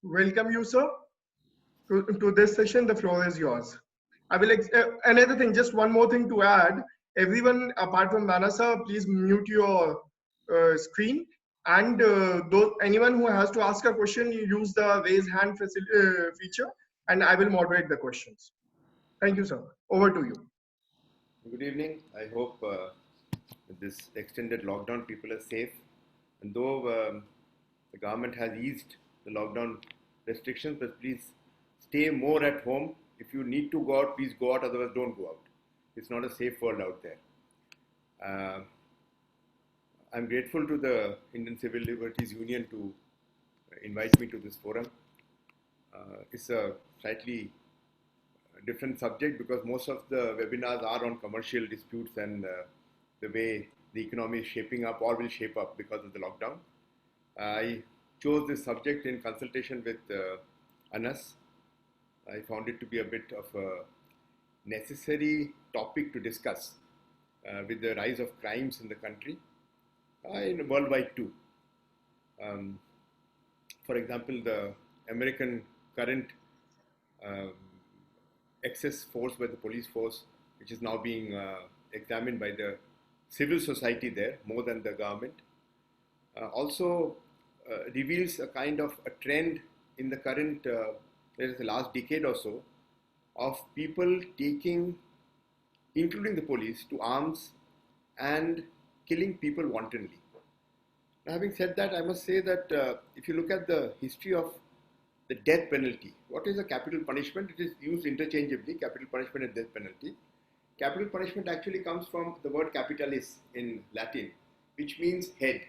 Welcome you, sir, to this session. The floor is yours. I will, another thing, just one more thing to add. Everyone apart from Nana, sir, please mute your screen. And anyone who has to ask a question, you use the raise hand feature, and I will moderate the questions. Thank you, sir. Over to you. Good evening. I hope this extended lockdown people are safe. And though the government has eased the lockdown restrictions, but please stay more at home. If you need to go out, please go out. Otherwise, don't go out. It's not a safe world out there. Uh, I'm grateful to the Indian Civil Liberties Union to invite me to this forum. It's a slightly different subject because most of the webinars are on commercial disputes and the way the economy is shaping up or will shape up because of the lockdown. I chose this subject in consultation with Anas. I found it to be a bit of a necessary topic to discuss with the rise of crimes in the country, in worldwide too. Um, for example, the American current um, excess force by the police force, which is now being examined by the civil society there more than the government, also reveals a kind of a trend in the current, the last decade or so, of people taking, including the police, to arms and killing people wantonly. Now, having said that, I must say that if you look at the history of the death penalty, what is a capital punishment? It is used interchangeably, capital punishment and death penalty. Capital punishment actually comes from the word capitalis in Latin, which means head.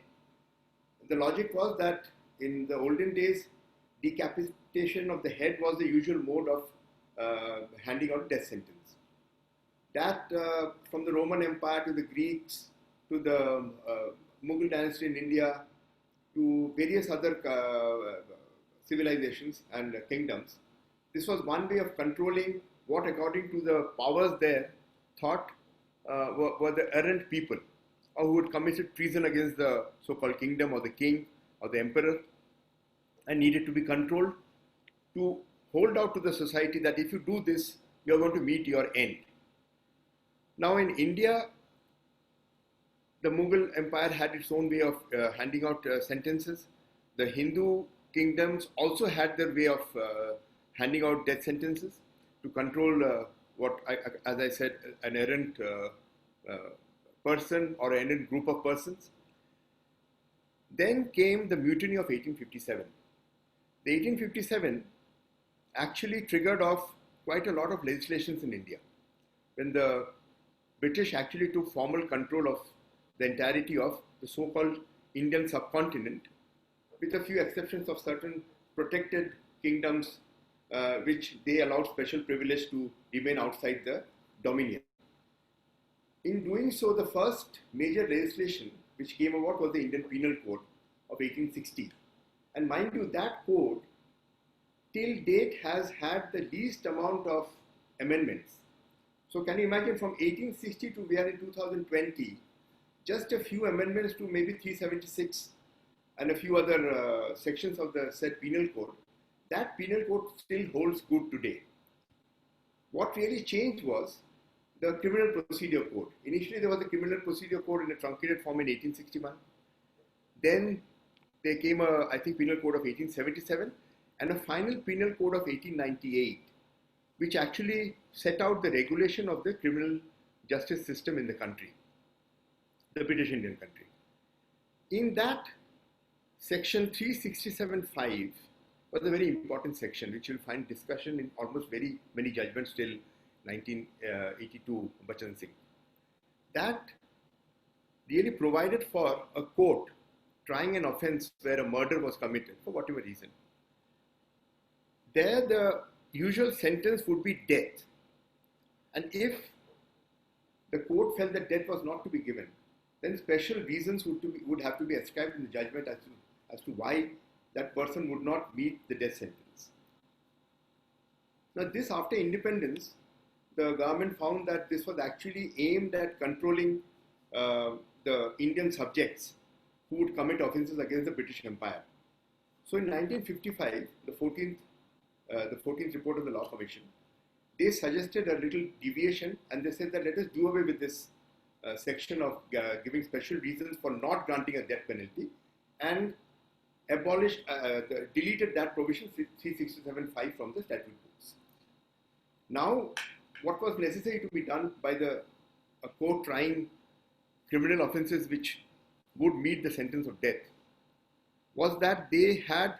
The logic was that in the olden days, decapitation of the head was the usual mode of handing out death sentence. That from the Roman Empire to the Greeks to the Mughal dynasty in India to various other civilizations and kingdoms, this was one way of controlling what, according to the powers there, thought were the errant people or who had committed treason against the so-called kingdom or the king or the emperor and needed to be controlled, to hold out to the society that if you do this, you are going to meet your end. Now in India, the Mughal Empire had its own way of handing out sentences. The Hindu kingdoms also had their way of handing out death sentences to control as I said, an errant person or an errant group of persons. Then came the mutiny of 1857. The 1857 actually triggered off quite a lot of legislations in India. When the British actually took formal control of the entirety of the so-called Indian subcontinent, with a few exceptions of certain protected kingdoms which they allowed special privilege to remain outside the dominion. In doing so, the first major legislation which came about was the Indian Penal Code of 1860. And mind you, that code till date has had the least amount of amendments. So can you imagine, from 1860 to we are in 2020, just a few amendments to maybe 376 and a few other sections of the said penal code. That penal code still holds good today. What really changed was the Criminal Procedure Code. Initially, there was a Criminal Procedure Code in a truncated form in 1861. Then there came a, I think, Penal Code of 1877 and a final Penal Code of 1898, which actually set out the regulation of the criminal justice system in the country, the British Indian country. In that, section 367(5) was a very important section, which you'll find discussion in almost very many judgments till 1982, Bachan Singh. That really provided for a court trying an offence where a murder was committed for whatever reason. There, the usual sentence would be death. And if the court felt that death was not to be given, then special reasons would have to be ascribed in the judgment as to why that person would not meet the death sentence. Now this, after independence, the government found that this was actually aimed at controlling the Indian subjects who would commit offences against the British Empire. So in 1955, the 14th report of the Law Commission, they suggested a little deviation, and they said that let us do away with this section of giving special reasons for not granting a death penalty, and deleted that provision 367(5) from the statute books. Now, what was necessary to be done by a court trying criminal offences which would meet the sentence of death was that they had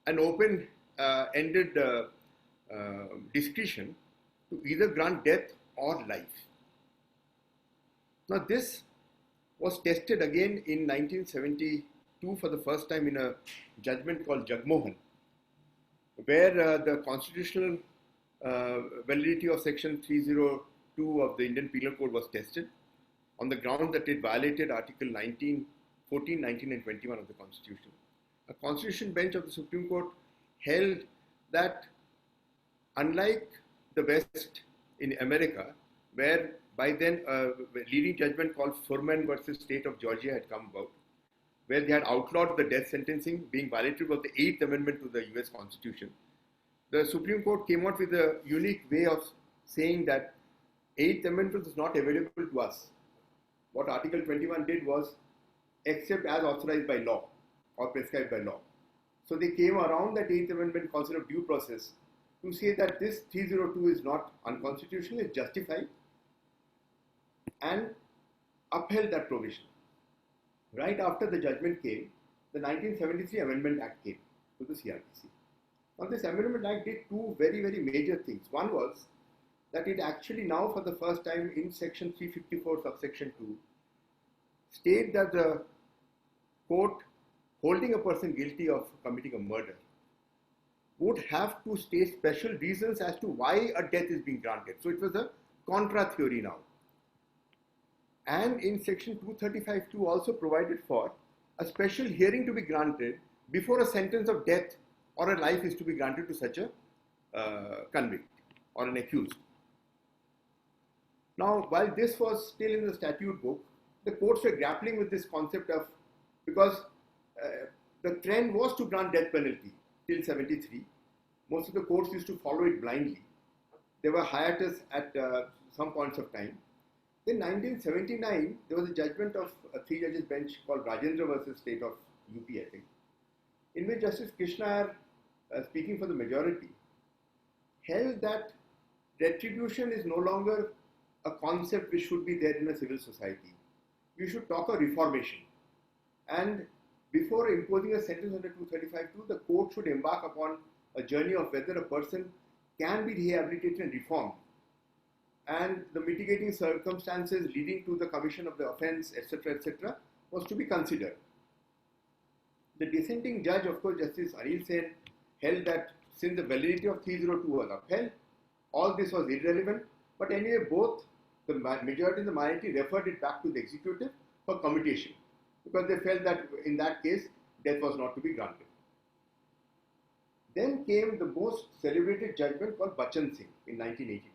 an open-ended discretion to either grant death or life. Now, this was tested again in 1972 for the first time in a judgment called Jagmohan, where the constitutional validity of section 302 of the Indian Penal Code was tested on the ground that it violated Article 19, 14, 19 and 21 of the Constitution. A constitution bench of the Supreme Court held that unlike the West in America, where by then a leading judgment called Furman versus State of Georgia had come about, where they had outlawed the death sentencing being violated of the 8th Amendment to the US Constitution. The Supreme Court came out with a unique way of saying that 8th Amendment is not available to us. What Article 21 did was except as authorized by law or prescribed by law. So they came around that 8th Amendment concept of due process to say that this 302 is not unconstitutional, it's justified, and upheld that provision. Right after the judgment came, the 1973 Amendment Act came to the CRPC. Now this Amendment Act did two very, very major things. One was that it actually now for the first time in section 354 subsection 2 state that the court holding a person guilty of committing a murder would have to state special reasons as to why a death is being granted. So it was a contra theory now. And in section 235(2) also provided for a special hearing to be granted before a sentence of death or a life is to be granted to such a convict or an accused. Now, while this was still in the statute book, the courts were grappling with this concept of, because the trend was to grant death penalty till 73. Most of the courts used to follow it blindly. There were hiatus at some points of time. In 1979, there was a judgment of a 3-judges bench called Rajendra versus State of UP, I think, in which Justice Krishna, speaking for the majority, held that retribution is no longer a concept which should be there in a civil society. We should talk of reformation. And before imposing a sentence under 235(2), the court should embark upon a journey of whether a person can be rehabilitated and reformed, and the mitigating circumstances leading to the commission of the offence, etc., was to be considered. The dissenting judge, of course, Justice Anil Sen, held that since the validity of 302 was upheld, all this was irrelevant, but anyway, both the majority and the minority referred it back to the executive for commutation, because they felt that in that case, death was not to be granted. Then came the most celebrated judgment called Bachan Singh in 1982.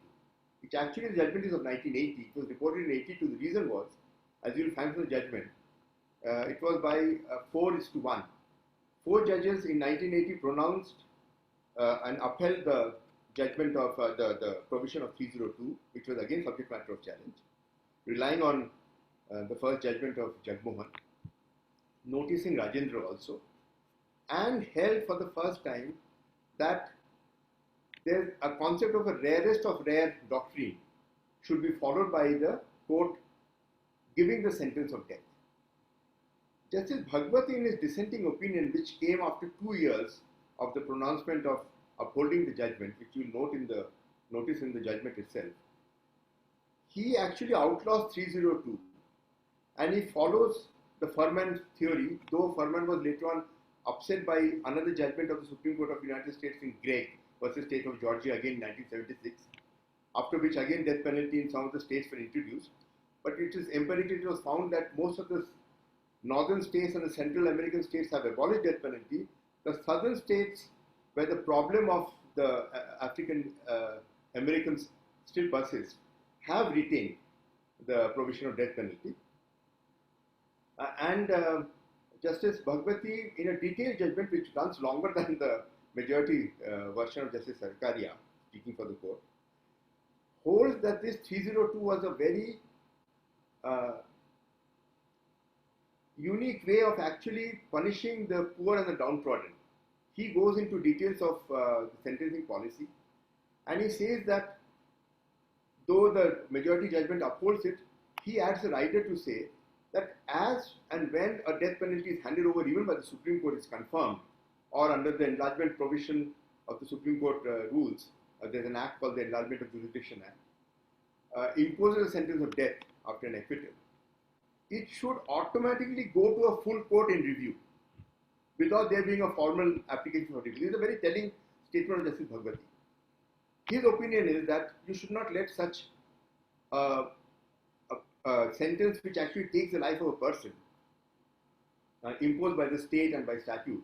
Which actually the judgment is of 1980. It was reported in 82. The reason was, as you will find from the judgment, it was by 4:1. 4 judges in 1980 pronounced and upheld the judgment of the provision of 302, which was again subject matter of challenge, relying on the first judgment of Jagmohan, noticing Rajendra also, and held for the first time that there's a concept of a rarest of rare doctrine should be followed by the court giving the sentence of death. Justice Bhagwati, in his dissenting opinion, which came after 2 years of the pronouncement of upholding the judgment, which you will notice in the judgment itself, he actually outlaws 302 and he follows the Furman theory, though Furman was later on upset by another judgment of the Supreme Court of the United States in Gregg versus State of Georgia again in 1976, after which again death penalty in some of the states were introduced. But it is empirically, it was found that most of the northern states and the Central American states have abolished death penalty. The southern states, where the problem of the African Americans still persists, have retained the provision of death penalty. And Justice Bhagwati, in a detailed judgment which runs longer than the majority version of Justice Sarkaria, speaking for the court, holds that this 302 was a very unique way of actually punishing the poor and the downtrodden. He goes into details of the sentencing policy, and he says that though the majority judgment upholds it, he adds a rider to say that as and when a death penalty is handed over even by the Supreme Court is confirmed, or under the enlargement provision of the Supreme Court rules, there's an act called the Enlargement of Jurisdiction Act, imposes a sentence of death after an acquittal, it should automatically go to a full court in review without there being a formal application for review. This is a very telling statement of Justice Bhagwati. His opinion is that you should not let such a sentence which actually takes the life of a person imposed by the state and by statute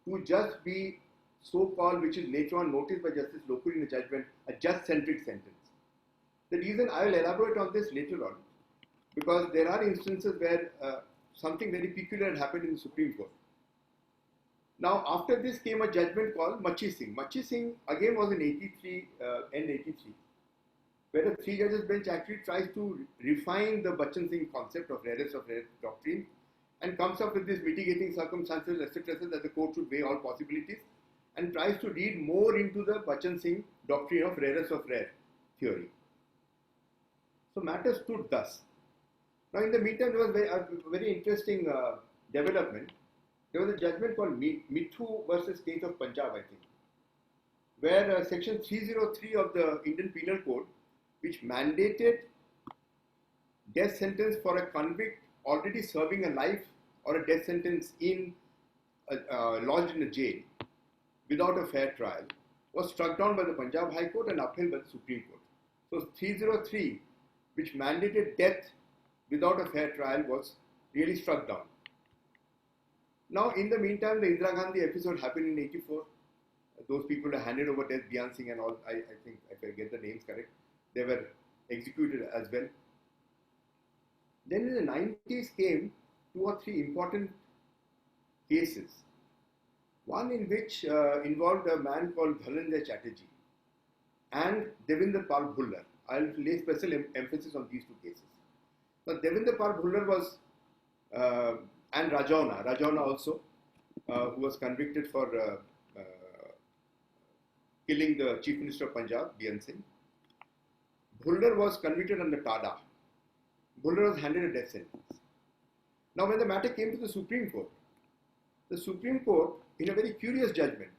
to just be so-called, which is later on noticed by Justice Lokuri in a judgment, a just-centric sentence. The reason I will elaborate on this later on, because there are instances where something very peculiar had happened in the Supreme Court. Now, after this came a judgment called Machi Singh. Machi Singh again was in 83, end 83, where a three-judges bench actually tries to refine the Bachchan Singh concept of rarest of rare doctrine and comes up with these mitigating circumstances, etc., that the court should weigh all possibilities, and tries to read more into the Bachchan Singh doctrine of rarest of rare theory. So matters stood thus. Now, in the meantime, there was a very interesting development. There was a judgment called Mithu versus State of Punjab, I think, where section 303 of the Indian Penal Code, which mandated death sentence for a convict already serving a life or a death sentence in lodged in a jail without a fair trial, was struck down by the Punjab High Court and upheld by the Supreme Court. So 303, which mandated death without a fair trial, was really struck down. Now, in the meantime, the Indira Gandhi episode happened in 84. Those people were handed over death, Dhyan Singh and all, I think, if I get the names correct, they were executed as well. Then in the 90s came 2 or 3 important cases. One in which involved a man called Dhananjay Chatterjee and Devinder Pal Bhullar. I'll lay special emphasis on these 2 cases. Now, Devinder Pal Bhullar was, and Rajauna also, who was convicted for killing the Chief Minister of Punjab, Dhyan Singh. Bhullar was convicted under TADA. Bhullar was handed a death sentence. Now, when the matter came to the Supreme Court, in a very curious judgment,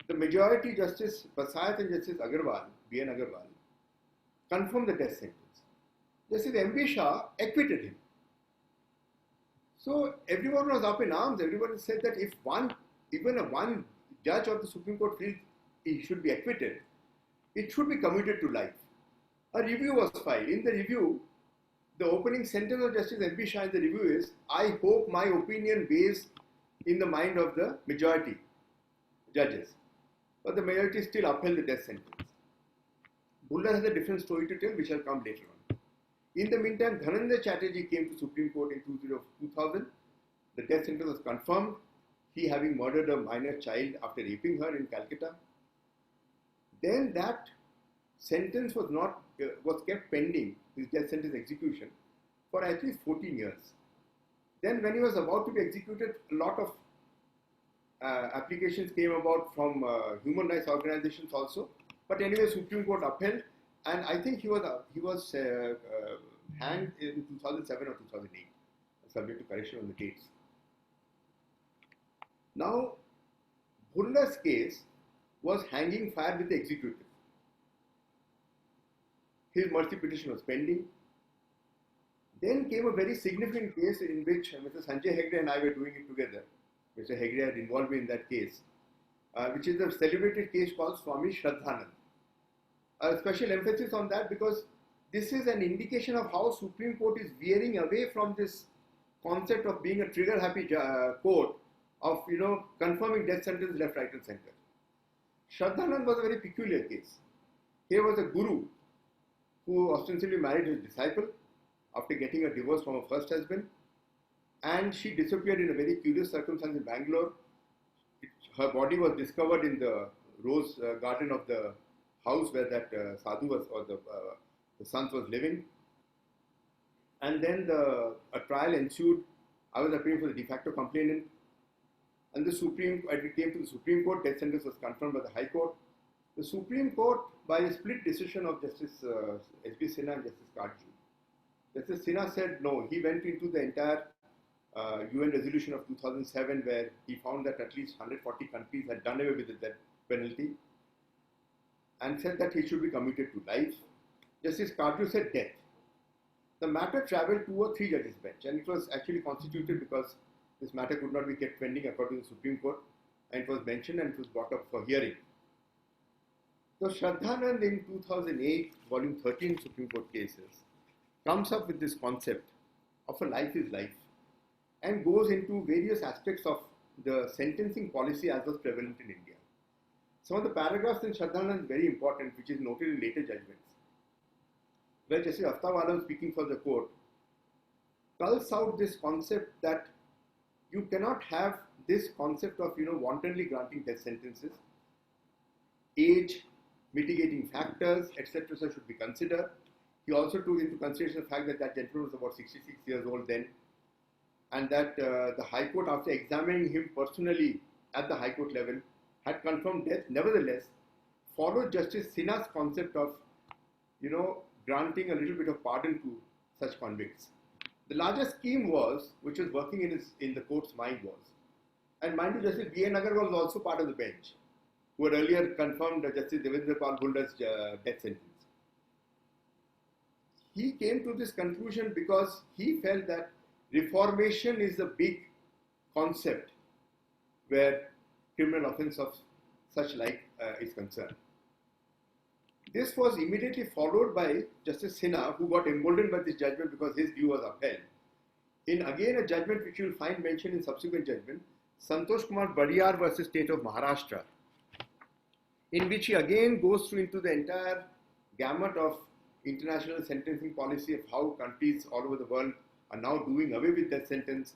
the majority Justice Basayat and Justice Agarwal, B.N. Agarwal, confirmed the death sentence. Justice M.B. Shah acquitted him. So everyone was up in arms. Everyone said that if even one judge of the Supreme Court feels he should be acquitted, it should be commuted to life. A review was filed. In the review, the opening sentence of Justice M.B. Shah in the review is, "I hope my opinion weighs in the mind of the majority judges." But the majority still upheld the death sentence. Bhullar has a different story to tell, which shall come later on. In the meantime, Dhananjay Chatterjee came to Supreme Court in 2000. The death sentence was confirmed, he having murdered a minor child after raping her in Calcutta. Then that sentence was kept pending, his death sentence execution, for at least 14 years. Then when he was about to be executed, a lot of applications came about from human rights organizations also. But anyway, Supreme Court upheld, and I think he was hanged in 2007 or 2008, subject to correction on the dates. Now, Bhullar's case was hanging fire with the executive. His mercy petition was pending. Then came a very significant case in which Mr. Sanjay Hegde and I were doing it together. Mr. Hegde had involved me in that case, which is a celebrated case called Swami Shraddhanand. A special emphasis on that because this is an indication of how Supreme Court is veering away from this concept of being a trigger-happy court of, confirming death sentence left, right and center. Shraddhanand was a very peculiar case. Here was a guru who ostensibly married his disciple after getting a divorce from her first husband. and she disappeared in a very curious circumstance in Bangalore. Her body was discovered in the rose garden of the house where that sadhu was, or the sant was living. And then a trial ensued. I was appearing for the de facto complainant, and it came to the Supreme Court. Death sentence was confirmed by the High Court. The Supreme Court, by a split decision of Justice S.B. Sinha and Justice Kardju, Justice Sinha said no. He went into the entire UN resolution of 2007, where he found that at least 140 countries had done away with the death penalty, and said that he should be commuted to life. Justice Kardju said death. The matter travelled to a 3-judges bench, and it was actually constituted because this matter could not be kept pending according to the Supreme Court, and it was mentioned and it was brought up for hearing. So Shraddhanand in 2008, volume 13 Supreme Court cases, comes up with this concept of a life is life, and goes into various aspects of the sentencing policy as was prevalent in India. Some of the paragraphs in Shraddhanand is very important, which is noted in later judgments, where Justice Aftawala, speaking for the court, culls out this concept that you cannot have this concept of wantonly granting death sentences. Age, mitigating factors, etc. should be considered. He also took into consideration the fact that that gentleman was about 66 years old then, and that the High Court, after examining him personally at the High Court level, had confirmed death. Nevertheless, followed Justice Sinha's concept of granting a little bit of pardon to such convicts. The larger scheme was, which was working in the court's mind was, and mind you, Justice B.A. Nagar was also part of the bench, who had earlier confirmed Justice Devendra Pal Bhullar's death sentence. He came to this conclusion because he felt that reformation is a big concept where criminal offence of such like is concerned. This was immediately followed by Justice Sinha, who got emboldened by this judgment because his view was upheld. In again a judgment which you will find mentioned in subsequent judgment, Santosh Kumar Bariyar versus State of Maharashtra, in which he again goes through into the entire gamut of international sentencing policy of how countries all over the world are now doing away with death sentence.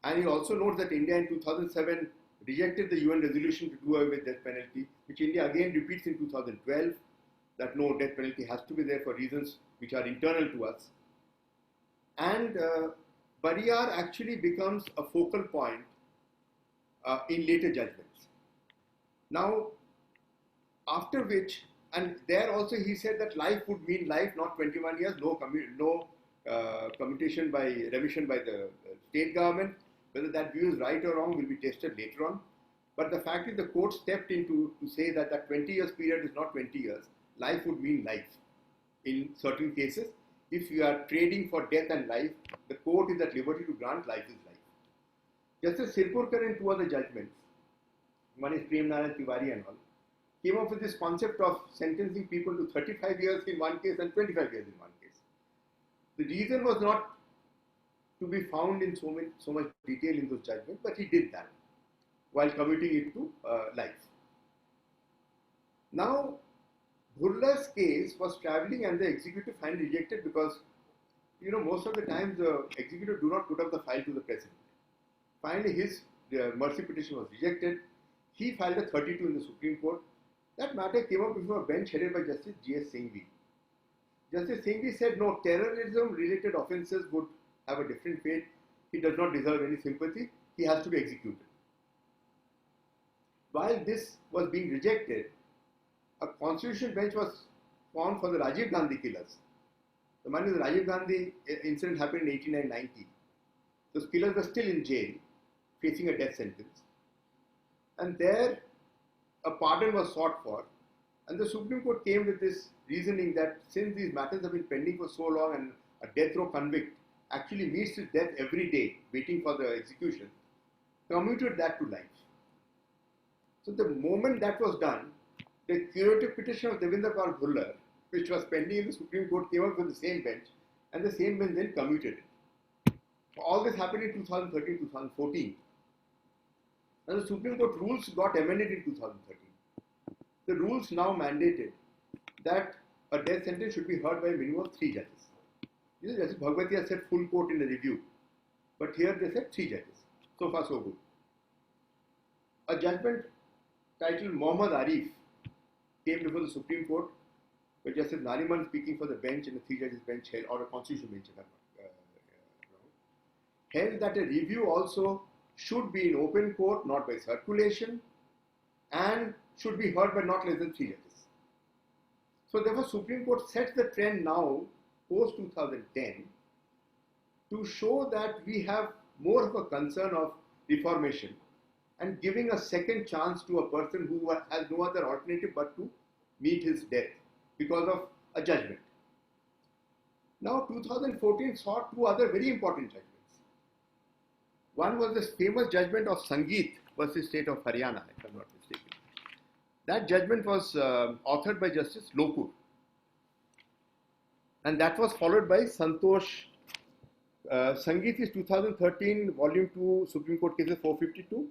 And he also notes that India in 2007 rejected the UN resolution to do away with death penalty, which India again repeats in 2012, that no, death penalty has to be there for reasons which are internal to us. And Bariyar actually becomes a focal point in later judgments. Now, after which, and there also he said that life would mean life, not 21 years, no commutation by remission by the state government. Whether that view is right or wrong will be tested later on. But the fact is the court stepped into to say that that 20 years period is not 20 years. Life would mean life. In certain cases, if you are trading for death and life, the court is at liberty to grant life is life. Justice Sirpurkar in 2 other judgments, one is Prem Narayan Tiwari and all, came up with this concept of sentencing people to 35 years in one case and 25 years in one case. The reason was not to be found in so much detail in those judgments, but he did that while commuting it to life. Now, Bhullar's case was travelling and the executive finally rejected because, most of the times the executive do not put up the file to the president. Finally, his mercy petition was rejected. He filed a 32 in the Supreme Court. That matter came up before a bench headed by Justice G.S. Singhvi. Justice Singhvi said no, terrorism-related offences would have a different fate. He does not deserve any sympathy. He has to be executed. While this was being rejected, a constitutional bench was formed for the Rajiv Gandhi killers. The Rajiv Gandhi incident happened in 89-90. Those killers were still in jail, facing a death sentence. And there, a pardon was sought for. And the Supreme Court came with this reasoning that since these matters have been pending for so long and a death row convict actually meets his death every day, waiting for the execution, commuted that to life. So the moment that was done, the curative petition of Devendra Pal Bhullar, which was pending in the Supreme Court, came up with the same bench, and the same bench then commuted it. All this happened in 2013-2014. And the Supreme Court rules got amended in 2013. The rules now mandated that a death sentence should be heard by a minimum of 3 judges. Justice Bhagwati has said full court in a review. But here they said 3 judges. So far, so good. A judgment titled Mohammad Arif came before the Supreme Court, where Justice Nariman, speaking for the bench in a 3 judges bench, held, or a constitutional bench, if I'm not wrong, held that a review also should be in open court, not by circulation, and should be heard by not less than 3 judges. So therefore, Supreme Court sets the trend now, post 2010, to show that we have more of a concern of reformation and giving a second chance to a person who has no other alternative but to meet his death because of a judgment. Now 2014 saw 2 other very important judgments. One was this famous judgment of Sangeet versus State of Haryana, if I'm not mistaken. That judgment was authored by Justice Lokur, and that was followed by Santosh. Sangeet is 2013 volume 2 Supreme Court cases 452,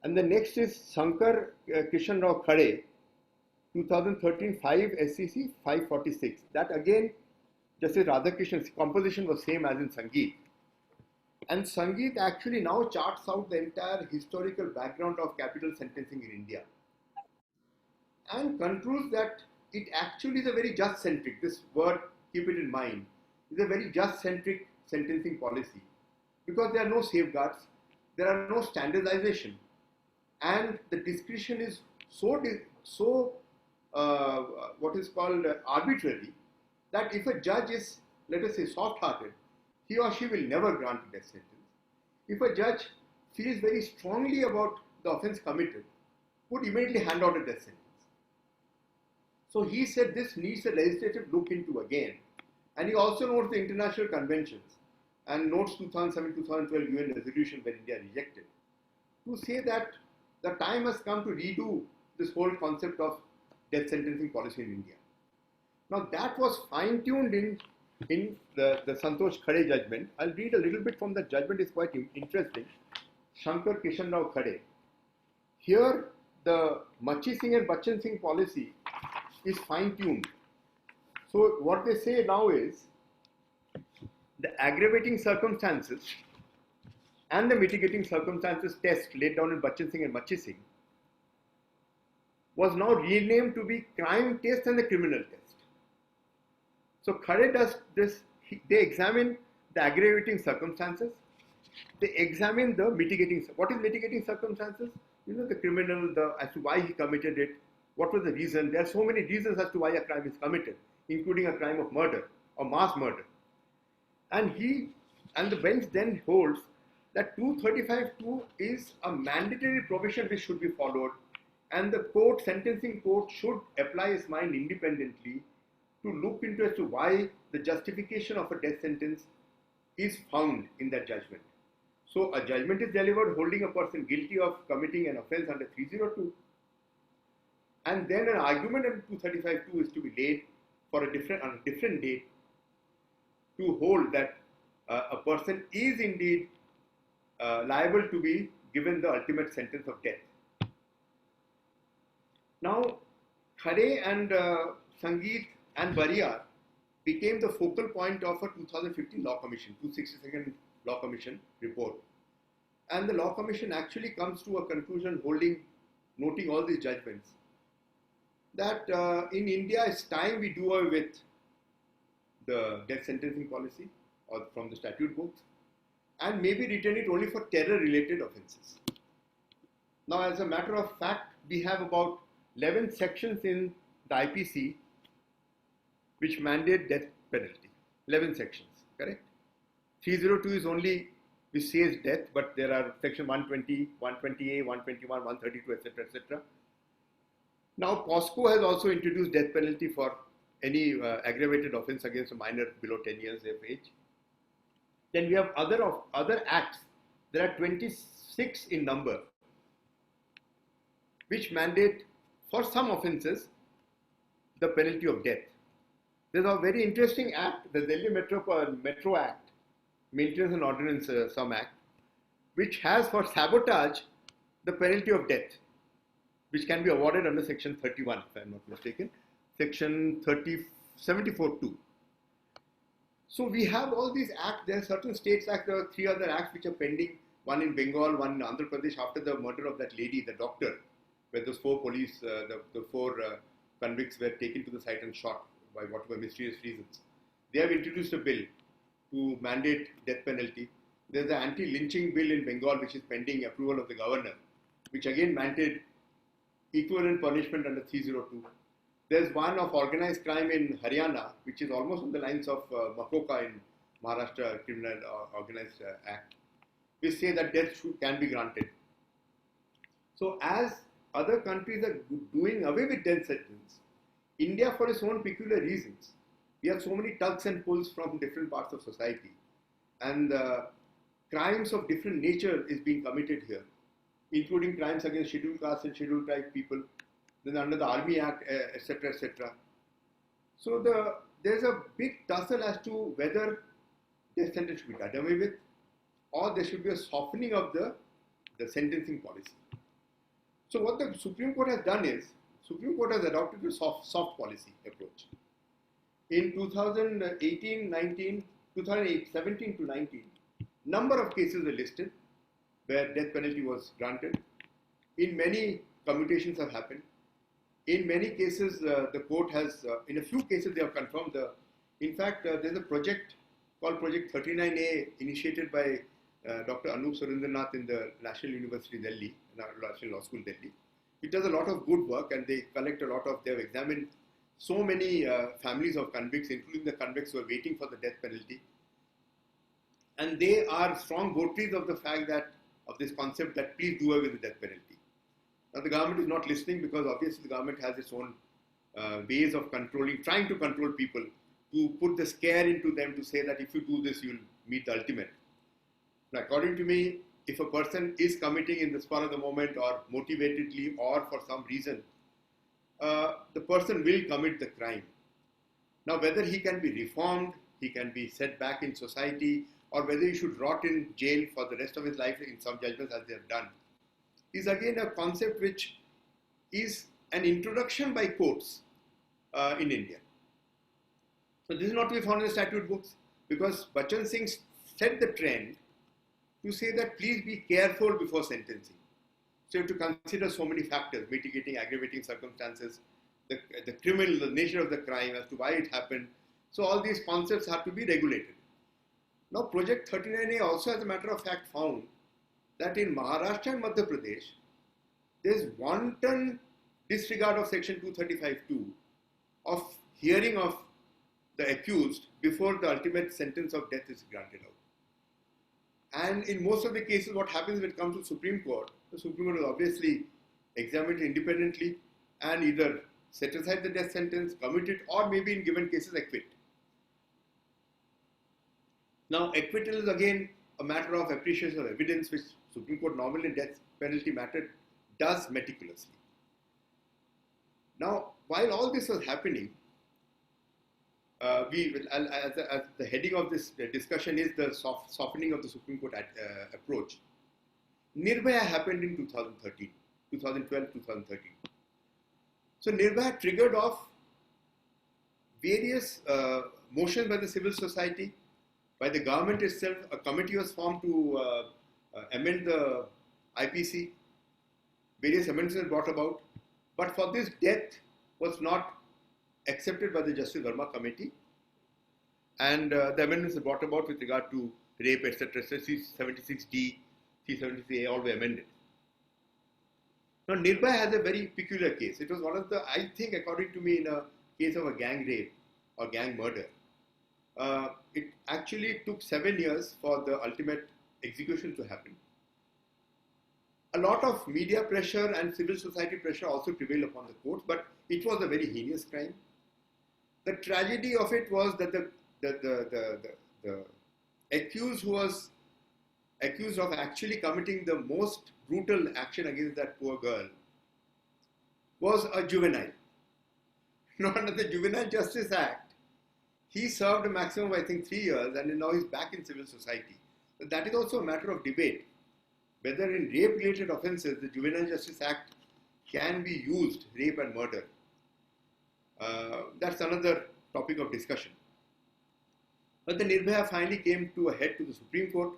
and the next is Shankar Kishan Rao Khade 2013 5 SCC 546. That again, Justice Radhakrishnan's composition was same as in Sangeet. And Sangeet actually now charts out the entire historical background of capital sentencing in India and concludes that it actually is a very just-centric, this word, keep it in mind, is a very just-centric sentencing policy because there are no safeguards, there are no standardization, and the discretion is so what is called arbitrary that if a judge is, let us say, soft-hearted, he or she will never grant a death sentence. If a judge feels very strongly about the offence committed, would immediately hand out a death sentence. So he said this needs a legislative look into again. And he also notes the international conventions and notes 2007-2012 UN resolution when India rejected, to say that the time has come to redo this whole concept of death sentencing policy in India. Now that was fine-tuned in the Santosh Khade judgment. I'll read a little bit from the judgment, it's quite interesting. Shankar Kishan Rao Khade. Here the Machi Singh and Bachchan Singh policy is fine-tuned. So what they say now is the aggravating circumstances and the mitigating circumstances test laid down in Bachchan Singh and Machi Singh was now renamed to be crime test and the criminal test. So Khade does this, they examine the aggravating circumstances, they examine the mitigating, what is mitigating circumstances? You know, the criminal, as to why he committed it, what was the reason? There are so many reasons as to why a crime is committed, including a crime of murder or mass murder. And the bench then holds that 235(2) is a mandatory provision which should be followed, and the court, sentencing court, should apply its mind independently to look into as to why the justification of a death sentence is found in that judgment. So a judgment is delivered holding a person guilty of committing an offence under 302, and then an argument under 235(2) is to be laid for on a different date to hold that a person is indeed liable to be given the ultimate sentence of death. Now, Khade and Sangeet and Bariyar became the focal point of a 2015 Law Commission, 262nd Law Commission report. And the Law Commission actually comes to a conclusion noting all these judgments, that in India it's time we do away with the death sentencing policy or from the statute books and maybe retain it only for terror-related offences. Now, as a matter of fact, we have about 11 sections in the IPC which mandate death penalty. 11 sections, correct? 302 is only which says death, but there are section 120, 120A, 121, 132, etc., etc. Now, POSCO has also introduced death penalty for any aggravated offence against a minor below 10 years of age. Then we have other acts. There are 26 in number, which mandate for some offences the penalty of death. There's a very interesting act, the Delhi Metro Act, Maintenance and Ordnance some Act, which has for sabotage the penalty of death, which can be awarded under section 31, if I'm not mistaken, section 74(2). So we have all these acts. There are certain states acts. There are three other acts which are pending. One in Bengal, one in Andhra Pradesh after the murder of that lady, the doctor, where those four police, the four convicts were taken to the site and shot by whatever mysterious reasons. They have introduced a bill to mandate death penalty. There's the anti-lynching bill in Bengal which is pending approval of the governor, which again mandated equivalent punishment under 302. There's one of organized crime in Haryana, which is almost on the lines of Makoka in Maharashtra Criminal Organized Act, which say that death can be granted. So as other countries are doing away with death sentence, India, for its own peculiar reasons, we have so many tugs and pulls from different parts of society, and crimes of different nature is being committed here, including crimes against scheduled caste and scheduled tribe people, then under the Army Act, etc., etc. So there's a big tussle as to whether death sentence should be done away with, or there should be a softening of the sentencing policy. So what the Supreme Court has done is, Supreme Court has adopted a soft policy approach. In 2017 to 19, number of cases were listed where death penalty was granted. In many, commutations have happened. In many cases, the court has, in a few cases, they have confirmed in fact, there's a project called Project 39A initiated by Dr. Anup Surendranath in the National University Delhi, National Law School Delhi. It does a lot of good work, and they collect a lot of, they've examined so many families of convicts, including the convicts who are waiting for the death penalty. And they are strong votaries of the fact that, of this concept that please do away with the death penalty. Now the government is not listening because obviously the government has its own ways of controlling, trying to control people, to put the scare into them to say that if you do this, you'll meet the ultimate. Now, according to me, if a person is committing in the spur of the moment or motivatedly or for some reason, the person will commit the crime. Now, whether he can be reformed, he can be set back in society, or whether he should rot in jail for the rest of his life in some judgments as they have done, is again a concept which is an introduction by courts in India. So this is not to be found in the statute books, because Bachchan Singh set the trend to say that please be careful before sentencing. So you have to consider so many factors, mitigating, aggravating circumstances, the criminal, the nature of the crime, as to why it happened. So all these concepts have to be regulated. Now Project 39A also, as a matter of fact, found that in Maharashtra and Madhya Pradesh, there is wanton disregard of section 235(2) of hearing of the accused before the ultimate sentence of death is granted out. And in most of the cases, what happens when it comes to Supreme Court, the Supreme Court will obviously examine it independently and either set aside the death sentence, commit it, or maybe in given cases acquit. Now, acquittal is again a matter of appreciation of evidence, which Supreme Court normally in death penalty matter does meticulously. Now, while all this was happening, as the heading of this discussion is the softening of the Supreme Court approach. Nirbhaya happened in 2012, 2013. So Nirbhaya triggered off various motions by the civil society, by the government itself. A committee was formed to amend the IPC. Various amendments were brought about, but for this, death was not accepted by the Justice Verma committee, and the amendments were brought about with regard to rape, etc. So C76D, C76A, all were amended. Now Nirbhaya has a very peculiar case. It was one of the, I think, according to me, in a case of a gang rape or gang murder. It actually took 7 years for the ultimate execution to happen. A lot of media pressure and civil society pressure also prevailed upon the courts, but it was a very heinous crime. The tragedy of it was that the accused, who was accused of actually committing the most brutal action against that poor girl, was a juvenile. Now, under the Juvenile Justice Act, he served a maximum of, I think, 3 years, and now he's back in civil society. But that is also a matter of debate, whether in rape-related offences, the Juvenile Justice Act can be used, rape and murder. That's another topic of discussion. But the Nirbhaya finally came to a head to the Supreme Court,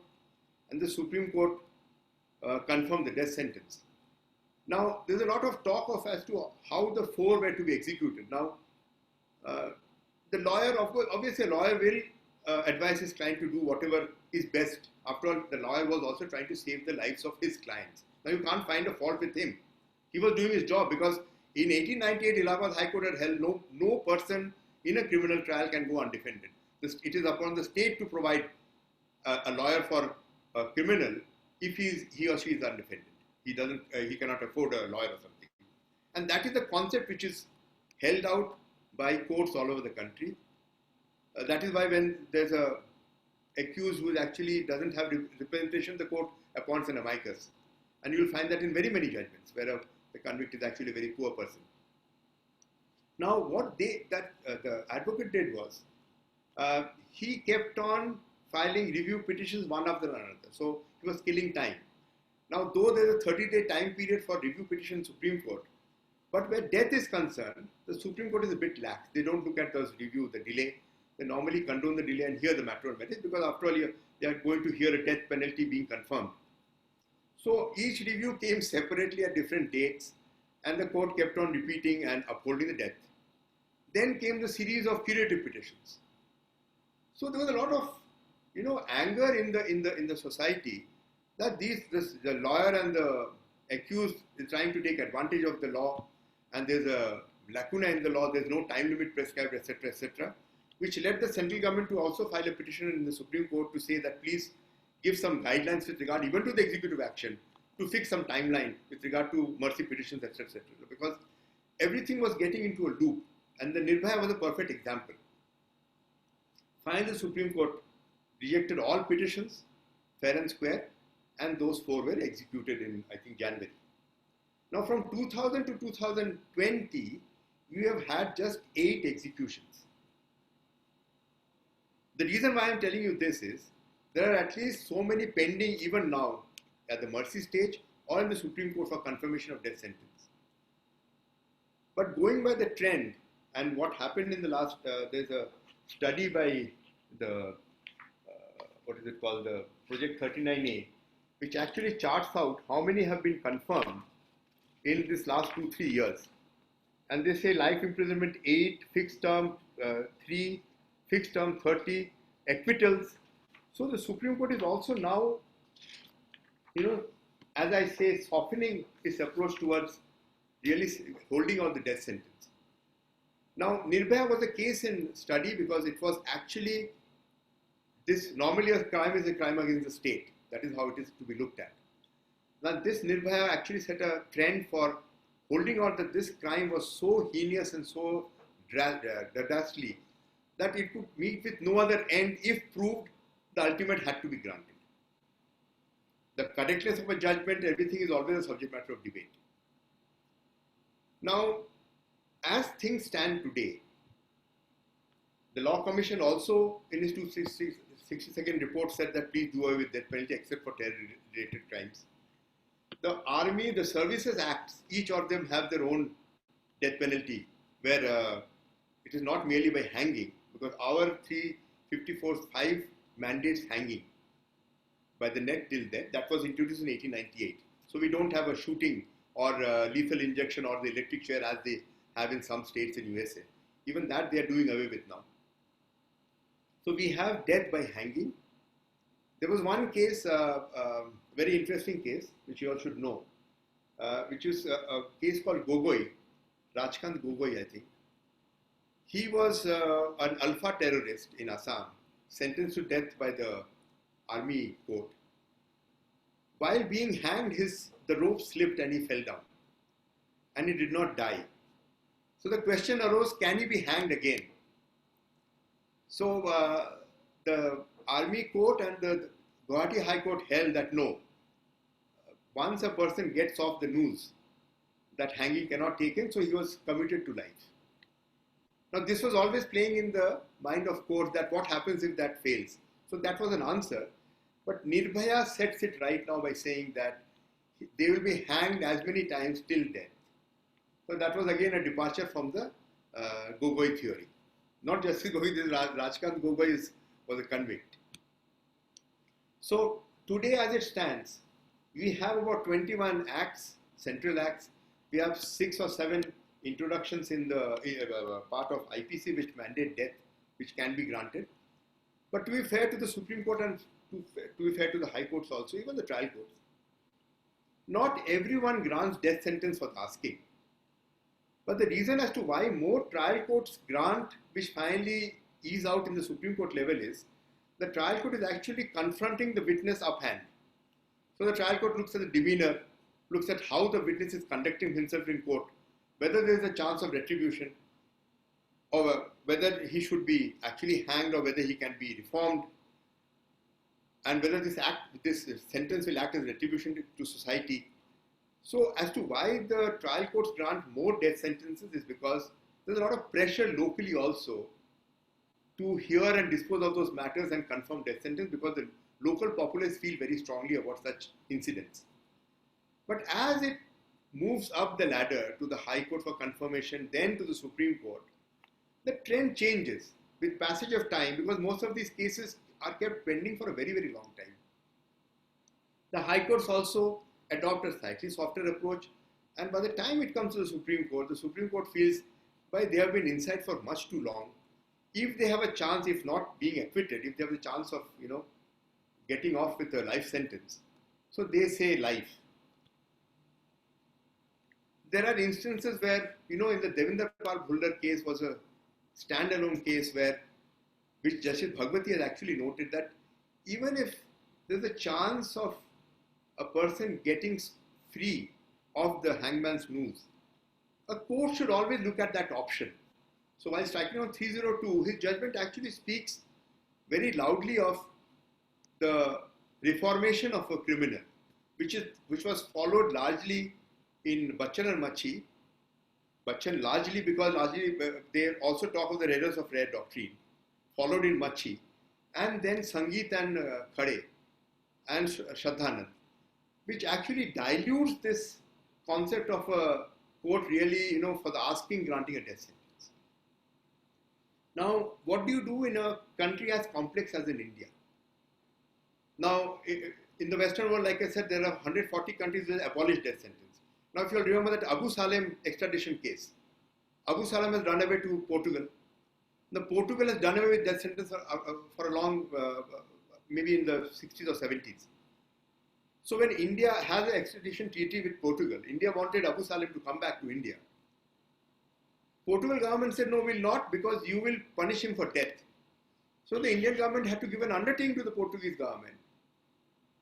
and the Supreme Court confirmed the death sentence. Now, there's a lot of talk of as to how the four were to be executed. Now, the lawyer, of course, obviously a lawyer will advise his client to do whatever is best. After all, the lawyer was also trying to save the lives of his clients. Now, you can't find a fault with him. He was doing his job because in 1898, Allahabad High Court had held no person in a criminal trial can go undefended. It is upon the state to provide a lawyer for a criminal if he or she is undefended. He cannot afford a lawyer or something. And that is the concept which is held out by courts all over the country. That is why when there's a accused who actually doesn't have representation, the court appoints an amicus. And you will find that in very many judgments where the convict is actually a very poor person. Now, what the advocate did was, he kept on filing review petitions one after another. So he was killing time. Now, though there is a 30-day time period for review petition in Supreme Court, but where death is concerned, the Supreme Court is a bit lax. They don't look at those review, the delay. They normally condone the delay and hear the matter on merits because after all, they are going to hear a death penalty being confirmed. So each review came separately at different dates, and the court kept on repeating and upholding the death. Then came the series of curative petitions. So there was a lot of, anger in the society that the lawyer and the accused is trying to take advantage of the law, and there's a lacuna in the law. There's no time limit prescribed, etc., etc., which led the central government to also file a petition in the Supreme Court to say that please give some guidelines with regard even to the executive action to fix some timeline with regard to mercy petitions, etc., etc., because everything was getting into a loop, and the Nirbhaya was a perfect example. Finally, the Supreme Court rejected all petitions, fair and square, and those four were executed in, I think, January. Now, from 2000 to 2020, we have had just 8 executions. The reason why I am telling you this is, there are at least so many pending even now at the mercy stage or in the Supreme Court for confirmation of death sentence. But going by the trend and what happened in the last, there's a study by the, the Project 39A, which actually charts out how many have been confirmed in this last 2-3 years. And they say life imprisonment 8, fixed term 3, fixed term 30, acquittals. So the Supreme Court is also now, as I say, softening its approach towards really holding on the death sentence. Now, Nirbhaya was a case in study because it was actually normally a crime is a crime against the state. That is how it is to be looked at. Now, this Nirbhaya actually set a trend for holding on that this crime was so heinous and so dastardly that it could meet with no other end. If proved, the ultimate had to be granted. The correctness of a judgment, everything is always a subject matter of debate. Now, as things stand today, the Law Commission also in its 262nd report said that please do away with death penalty except for terror-related crimes. The Army, the Services Acts, each of them have their own death penalty where it is not merely by hanging, because our 354(5) mandates hanging by the neck till death. That was introduced in 1898. So we don't have a shooting or lethal injection or the electric chair as they have in some states in USA. Even that they are doing away with now. So we have death by hanging. There was one case, very interesting case, which you all should know, which is a case called Gogoi, Rajkant Gogoi, I think. He was an alpha terrorist in Assam, sentenced to death by the army court. While being hanged, the rope slipped and he fell down. And he did not die. So the question arose, can he be hanged again? So the army court and the Guwahati High Court held that no. Once a person gets off the noose, that hanging cannot take him, so he was committed to life. Now this was always playing in the mind of courts that what happens if that fails. So that was an answer. But Nirbhaya sets it right now by saying that they will be hanged as many times till death. So that was again a departure from the Gogoi theory. Not Justice Gogoi, Rajkant Gogoi is was a convict. So today as it stands, we have about 21 acts, central acts. We have 6 or 7 introductions in the part of IPC which mandate death, which can be granted. But to be fair to the Supreme Court and to be fair to the High Courts also, even the trial courts, not everyone grants death sentence for asking. But the reason as to why more trial courts grant, which finally ease out in the Supreme Court level, is the trial court is actually confronting the witness uphand. So the trial court looks at the demeanor, looks at how the witness is conducting himself in court, whether there is a chance of retribution, or whether he should be actually hanged or whether he can be reformed, and whether this sentence will act as retribution to society. So as to why the trial courts grant more death sentences is because there's a lot of pressure locally also to hear and dispose of those matters and confirm death sentence, because the local populace feel very strongly about such incidents. But as it moves up the ladder to the High Court for confirmation, then to the Supreme Court, the trend changes with passage of time, because most of these cases are kept pending for a very, very long time. The High Courts also adopt a slightly softer approach, and by the time it comes to the Supreme Court feels, why they have been inside for much too long. If they have a chance, if not being acquitted, if they have the chance of, getting off with a life sentence, so they say life. There are instances where, in the Devinder Pal Bhullar case was a standalone case which Justice Bhagwati has actually noted that even if there's a chance of a person getting free of the hangman's noose, a court should always look at that option. So while striking on 302, his judgment actually speaks very loudly of the reformation of a criminal, which was followed largely in Bachchan and Machi. Bachchan largely because they also talk of the raiders of rare doctrine, followed in Machi, and then Sangeet and Khade and Shraddhanand, which actually dilutes this concept of a court really, for the asking granting a death sentence. Now, what do you do in a country as complex as in India? Now, in the Western world, like I said, there are 140 countries that abolished death sentence. Now, if you'll remember that Abu Salem extradition case, Abu Salem has run away to Portugal. Now, Portugal has done away with death sentence for a long, maybe in the 60s or 70s. So when India has an extradition treaty with Portugal, India wanted Abu Salem to come back to India. Portugal government said, no, we'll not, because you will punish him for death. So the Indian government had to give an undertaking to the Portuguese government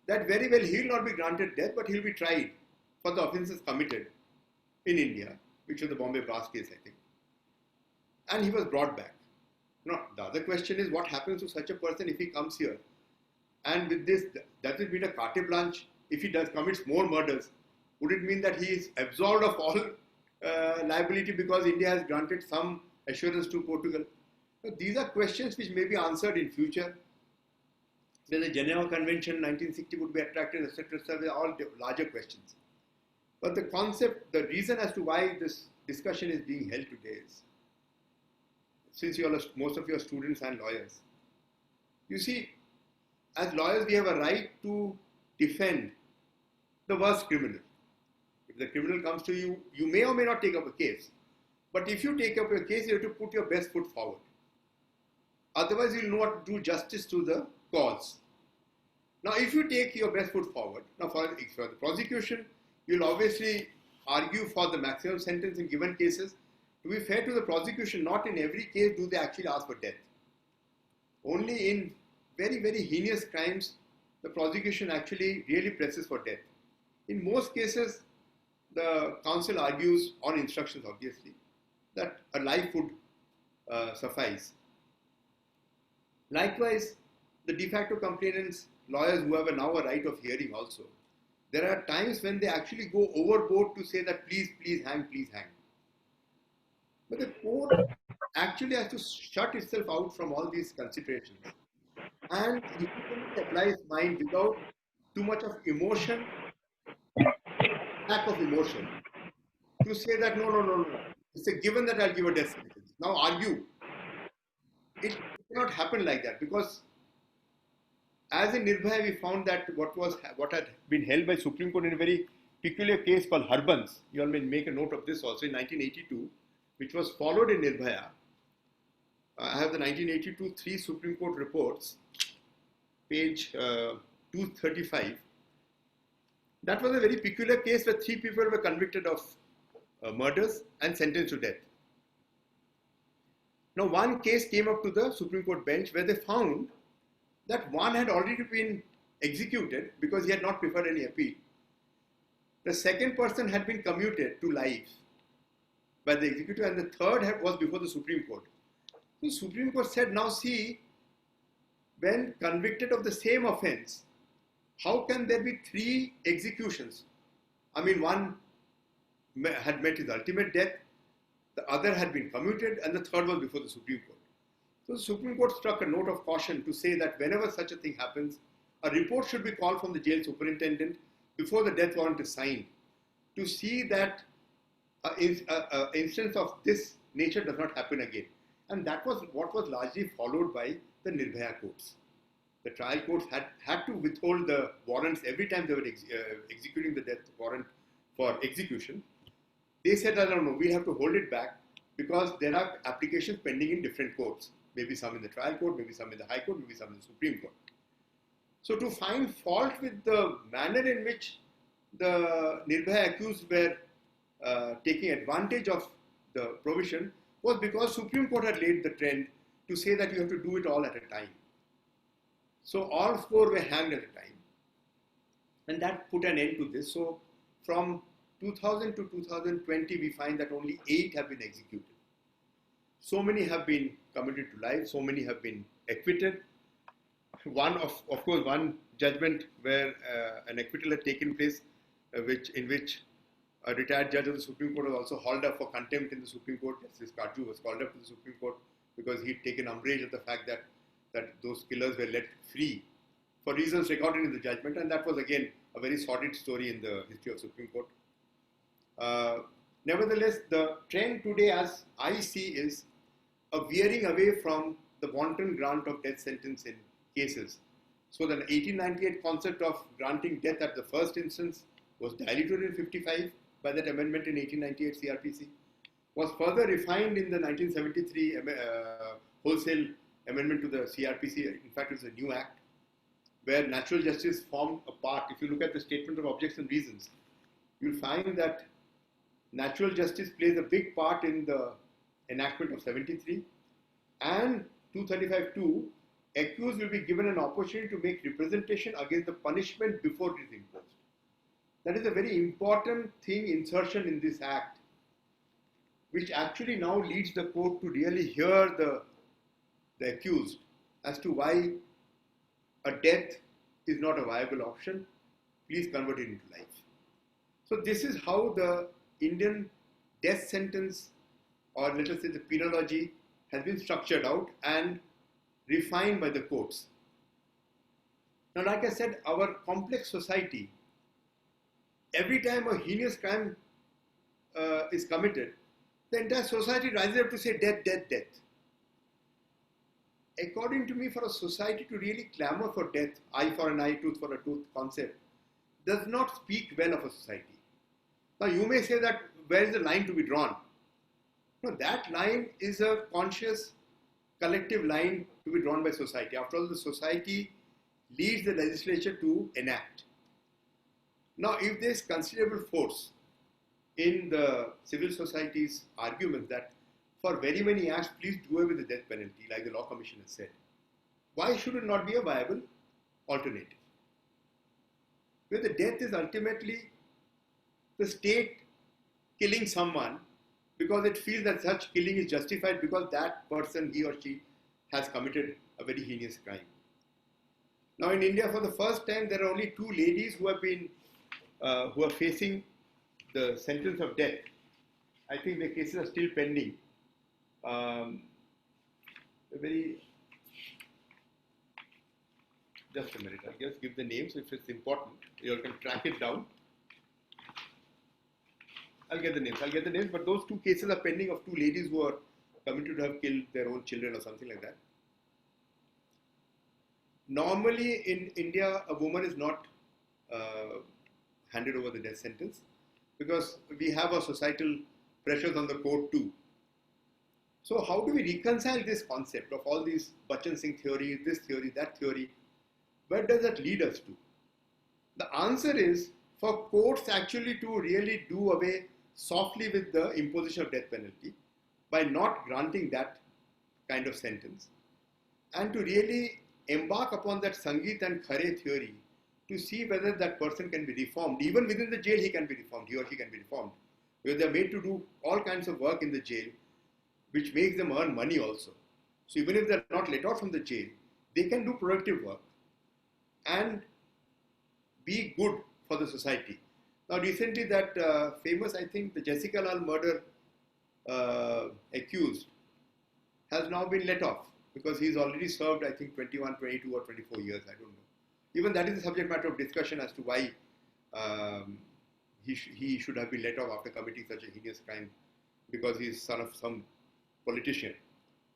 that very well he will not be granted death, but he will be tried for the offences committed in India, which was the Bombay Brass case, I think. And he was brought back. Now, the other question is, what happens to such a person if he comes here? And with this, does it mean a carte blanche? If he commits more murders, would it mean that he is absolved of all liability because India has granted some assurance to Portugal? So these are questions which may be answered in future. Then the Geneva Convention 1960 would be attracted, etc. They are all larger questions. But the concept, the reason as to why this discussion is being held today is, since most of you are students and lawyers, you see, as lawyers we have a right to defend the worst criminal. If the criminal comes to you, you may or may not take up a case. But if you take up a case, you have to put your best foot forward. Otherwise, you will not do justice to the cause. Now, if you take your best foot forward, now for the prosecution, you will obviously argue for the maximum sentence in given cases. To be fair to the prosecution, not in every case do they actually ask for death. Only in very, very heinous crimes, the prosecution actually really presses for death. In most cases, the counsel argues on instructions, obviously, that a life would suffice. Likewise, the de facto complainants, lawyers who have now a right of hearing also, there are times when they actually go overboard to say that please, please hang, please hang. But the court actually has to shut itself out from all these considerations and apply its mind without too much of emotion, lack of emotion, to say that no. It's a given that I'll give a death sentence. Now argue. It cannot happen like that, because as in Nirbhaya, we found that what had been held by Supreme Court in a very peculiar case called Harbans. You all may make a note of this also in 1982, which was followed in Nirbhaya. I have the 1982 three Supreme Court reports, page 235. That was a very peculiar case where three people were convicted of murders and sentenced to death. Now, one case came up to the Supreme Court bench where they found that one had already been executed because he had not preferred any appeal. The second person had been commuted to life by the executive, and the third was before the Supreme Court. The Supreme Court said, now see, when convicted of the same offense, how can there be three executions? I mean, one had met his ultimate death, the other had been commuted, and the third was before the Supreme Court. So the Supreme Court struck a note of caution to say that whenever such a thing happens, a report should be called from the jail superintendent before the death warrant is signed to see that an instance of this nature does not happen again. And that was what was largely followed by the Nirbhaya courts. The trial courts had to withhold the warrants every time they were executing the death warrant for execution. They said, I don't know, we have to hold it back because there are applications pending in different courts. Maybe some in the trial court, maybe some in the High Court, maybe some in the Supreme Court. So to find fault with the manner in which the Nirbhaya accused were taking advantage of the provision was because Supreme Court had laid the trend to say that you have to do it all at a time. So all four were hanged at a time. And that put an end to this. So from 2000 to 2020, we find that only 8 have been executed. So many have been committed to life, so many have been acquitted. Of course, one judgment where an acquittal had taken place, in which a retired judge of the Supreme Court was also hauled up for contempt in the Supreme Court. Justice Kaju was called up to the Supreme Court because he'd taken umbrage at the fact that those killers were let free for reasons recorded in the judgment, and that was again a very sordid story in the history of Supreme Court. Nevertheless, the trend today, as I see, is a veering away from the wanton grant of death sentence in cases. So the 1898 concept of granting death at the first instance was diluted in 55 by that amendment in 1898 CRPC, was further refined in the 1973 wholesale amendment to the CRPC. In fact, it's a new act where natural justice formed a part. If you look at the statement of objects and reasons, you'll find that natural justice plays a big part in the enactment of 73, and 235(2), accused will be given an opportunity to make representation against the punishment before it is imposed. That is a very important thing, insertion in this act, which actually now leads the court to really hear the accused as to why a death is not a viable option. Please convert it into life. So this is how the Indian death sentence, or let us say the penology, has been structured out and refined by the courts. Now, like I said, our complex society, every time a heinous crime is committed, the entire society rises up to say death, death, death. According to me, for a society to really clamor for death, eye for an eye, tooth for a tooth concept, does not speak well of a society. Now, you may say that where is the line to be drawn? No, that line is a conscious, collective line to be drawn by society. After all, the society leads the legislature to enact. Now, if there is considerable force in the civil society's argument that for very many acts, please do away with the death penalty, like the Law Commission has said, why should it not be a viable alternative? Where the death is ultimately the state killing someone because it feels that such killing is justified because that person, he or she, has committed a very heinous crime. Now in India, for the first time, there are only 2 ladies who are facing the sentence of death. I think their cases are still pending. Just a minute, I'll just give the names if it's important. You all can track it down. I'll get the names, but those 2 cases are pending of 2 ladies who are committed to have killed their own children or something like that. Normally in India, a woman is not uh, handed over the death sentence because we have our societal pressures on the court too. So how do we reconcile this concept of all these Bachchan Singh theory, this theory, that theory? Where does that lead us to? The answer is for courts actually to really do away softly with the imposition of death penalty by not granting that kind of sentence, and to really embark upon that Sangeet and Khare theory to see whether that person can be reformed. Even within the jail, he can be reformed, he or she can be reformed. Because they are made to do all kinds of work in the jail, which makes them earn money also. So even if they are not let out from the jail, they can do productive work and be good for the society. Now recently that famous, I think, the Jessica Lal murder accused has now been let off because he's already served, I think, 21, 22 or 24 years, I don't know. Even that is a subject matter of discussion as to why he should have been let off after committing such a heinous crime because he's son of some politician.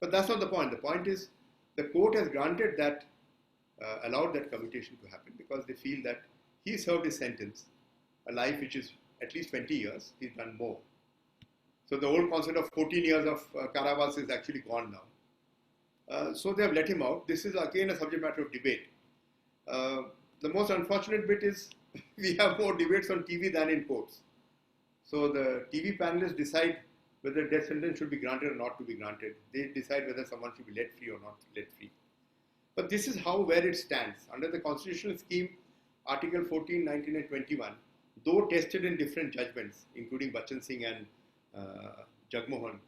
But that's not the point. The point is the court has granted that, allowed that commutation to happen because they feel that he served his sentence, a life which is at least 20 years, he's done more. So the old concept of 14 years of Karavas is actually gone now. So they have let him out. This is again a subject matter of debate. The most unfortunate bit is we have more debates on TV than in courts. So the TV panelists decide whether death sentence should be granted or not to be granted. They decide whether someone should be let free or not let free. But this is where it stands. Under the constitutional scheme, Article 14, 19 and 21, though tested in different judgments, including Bachchan Singh and Jagmohan,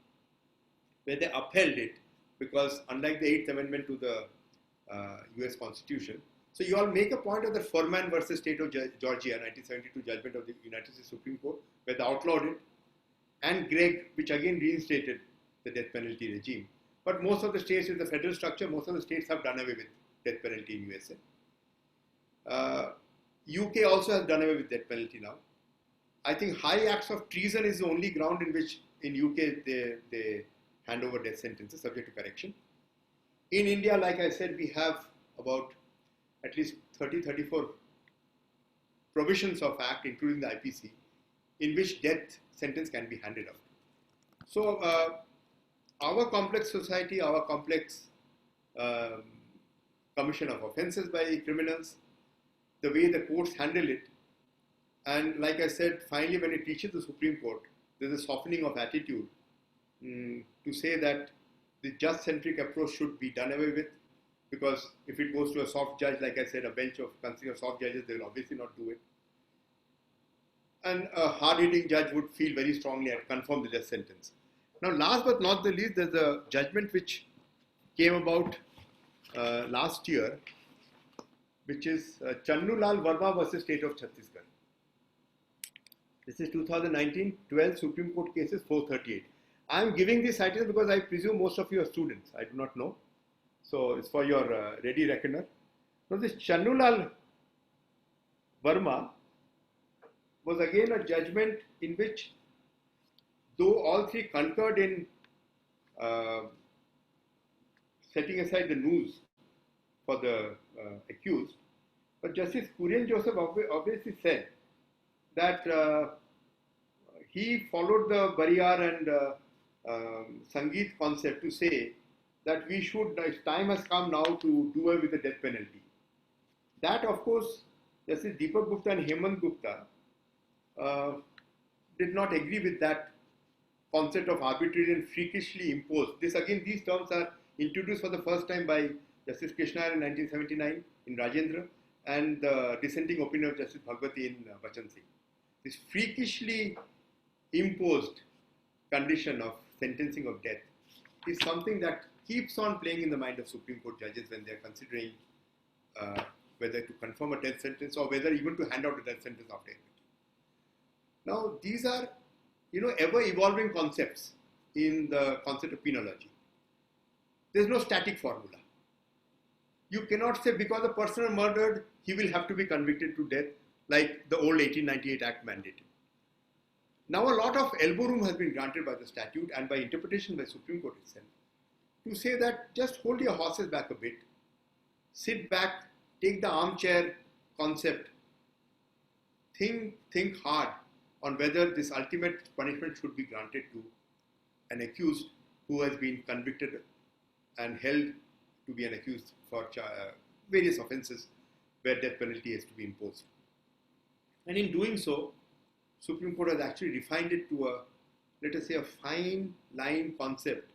where they upheld it because unlike the 8th Amendment to the US Constitution, so you all make a point of the Furman versus State of Georgia 1972 judgment of the United States Supreme Court where they outlawed it, and Gregg, which again reinstated the death penalty regime. But most of the states with the federal structure, most of the states have done away with death penalty in USA. UK also has done away with death penalty now. I think high acts of treason is the only ground in which in UK they hand over death sentences subject to correction. In India, like I said, we have about at least 34 provisions of act, including the IPC, in which death sentence can be handed out. So our complex society, our complex commission of offences by criminals, the way the courts handle it, and like I said, finally when it reaches the Supreme Court, there's a softening of attitude to say that the just-centric approach should be done away with, because if it goes to a soft judge, like I said, a bench of considering soft judges, they will obviously not do it. And a hard-hitting judge would feel very strongly and confirm the death sentence. Now, last but not the least, there's a judgment which came about last year, which is Channulal Verma versus State of Chhattisgarh. This is 2019, 12 Supreme Court cases, 438. I am giving these citations because I presume most of you are students. I do not know. So it's for your ready reckoner. Now this Channulal Verma was again a judgment in which, though all three concurred in setting aside the noose for the accused, but Justice Kurian Joseph obviously said that he followed the Bariyar and Sangeet concept to say that we should, time has come now to do away with the death penalty. That, of course, Justice Deepak Gupta and Hemant Gupta did not agree with that concept of arbitrary and freakishly imposed. This again, these terms are introduced for the first time by Justice Krishna in 1979 in Rajendra and the dissenting opinion of Justice Bhagwati in Bachchan Singh. This freakishly imposed condition of sentencing of death is something that keeps on playing in the mind of Supreme Court judges when they are considering whether to confirm a death sentence or whether even to hand out a death sentence after it. Now, these are, ever-evolving concepts in the concept of penology. There is no static formula. You cannot say because a person is murdered, he will have to be convicted to death like the old 1898 Act mandated. Now, a lot of elbow room has been granted by the statute and by interpretation by Supreme Court itself to say that just hold your horses back a bit. sit back, take the armchair concept, think hard on whether this ultimate punishment should be granted to an accused who has been convicted and held to be an accused for various offences where death penalty has to be imposed. And in doing so, Supreme Court has actually refined it to a, let us say, a fine line concept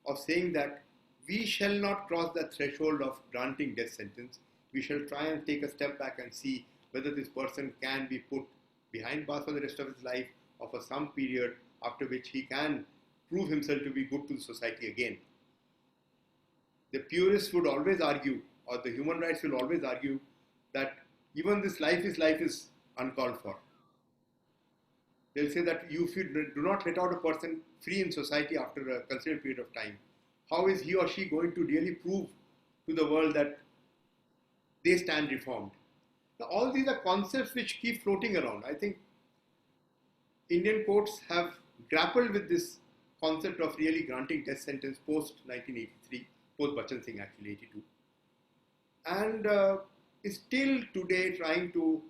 of saying that we shall not cross the threshold of granting death sentence. We shall try and take a step back and see whether this person can be put behind bars for the rest of his life or for some period after which he can prove himself to be good to the society again. The purists would always argue, or the human rights will always argue, that even this life is uncalled for. They'll say that if you do not let out a person free in society after a considerable period of time, how is he or she going to really prove to the world that they stand reformed? Now, all these are concepts which keep floating around. I think Indian courts have grappled with this concept of really granting death sentence post 1983, post Bachan Singh actually 82, and is still today trying to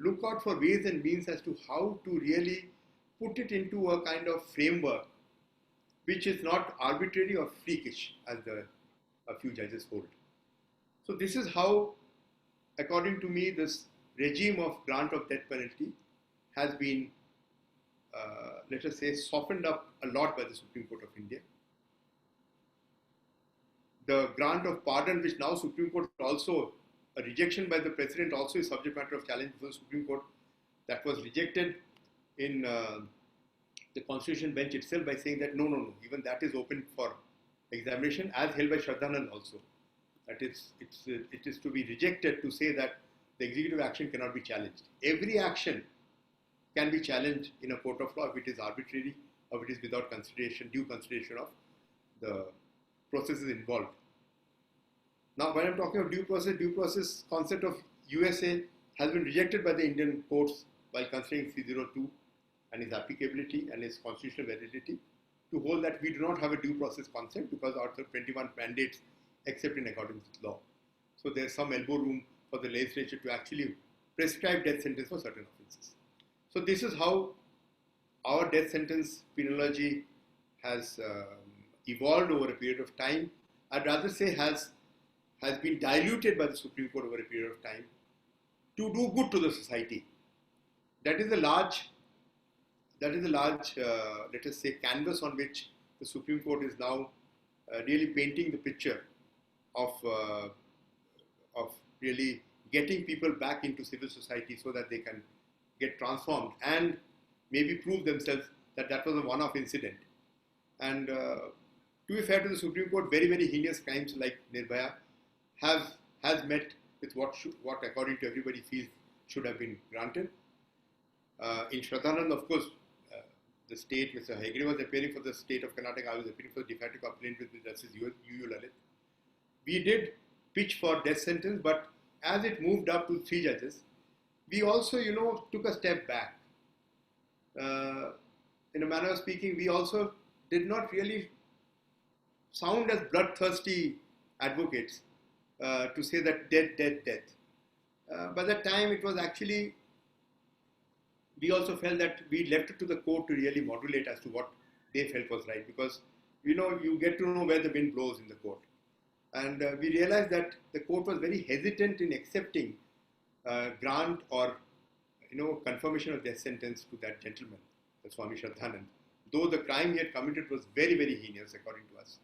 look out for ways and means as to how to really put it into a kind of framework which is not arbitrary or freakish as a few judges hold. So this is how, according to me, this regime of grant of death penalty has been, let us say, softened up a lot by the Supreme Court of India. The grant of pardon, which now Supreme Court also, a rejection by the President also is subject matter of challenge before the Supreme Court, that was rejected in the Constitution bench itself by saying that no, even that is open for examination, as held by Shraddhanand also. That it is to be rejected to say that the executive action cannot be challenged. Every action can be challenged in a court of law if it is arbitrary or if it is without consideration, due consideration of the processes involved. Now, when I'm talking of due process concept of USA has been rejected by the Indian courts while considering 302 and its applicability and its constitutional validity, to hold that we do not have a due process concept because Article 21 mandates except in accordance with law. So there's some elbow room for the legislature to actually prescribe death sentence for certain offences. So this is how our death sentence penology has evolved over a period of time. I'd rather say has been diluted by the Supreme Court over a period of time to do good to the society. That is a large, let us say, canvas on which the Supreme Court is now really painting the picture of really getting people back into civil society so that they can get transformed and maybe prove themselves that that was a one-off incident. And to be fair to the Supreme Court, very, very heinous crimes like Nirbhaya has met with what according to everybody feels should have been granted. In Shraddhanand, of course, the state, Mr. Hegde was appearing for the state of Karnataka, I was appearing for the de facto complaint with Justice U.U. Lalit. We did pitch for death sentence, but as it moved up to 3 judges, we also, took a step back. In a manner of speaking, we also did not really sound as bloodthirsty advocates to say that death. By that time, it was actually, we also felt that we left it to the court to really modulate as to what they felt was right, because, you get to know where the wind blows in the court. And we realized that the court was very hesitant in accepting grant or, confirmation of death sentence to that gentleman, the Swami Shraddhanand, though the crime he had committed was very, very heinous according to us.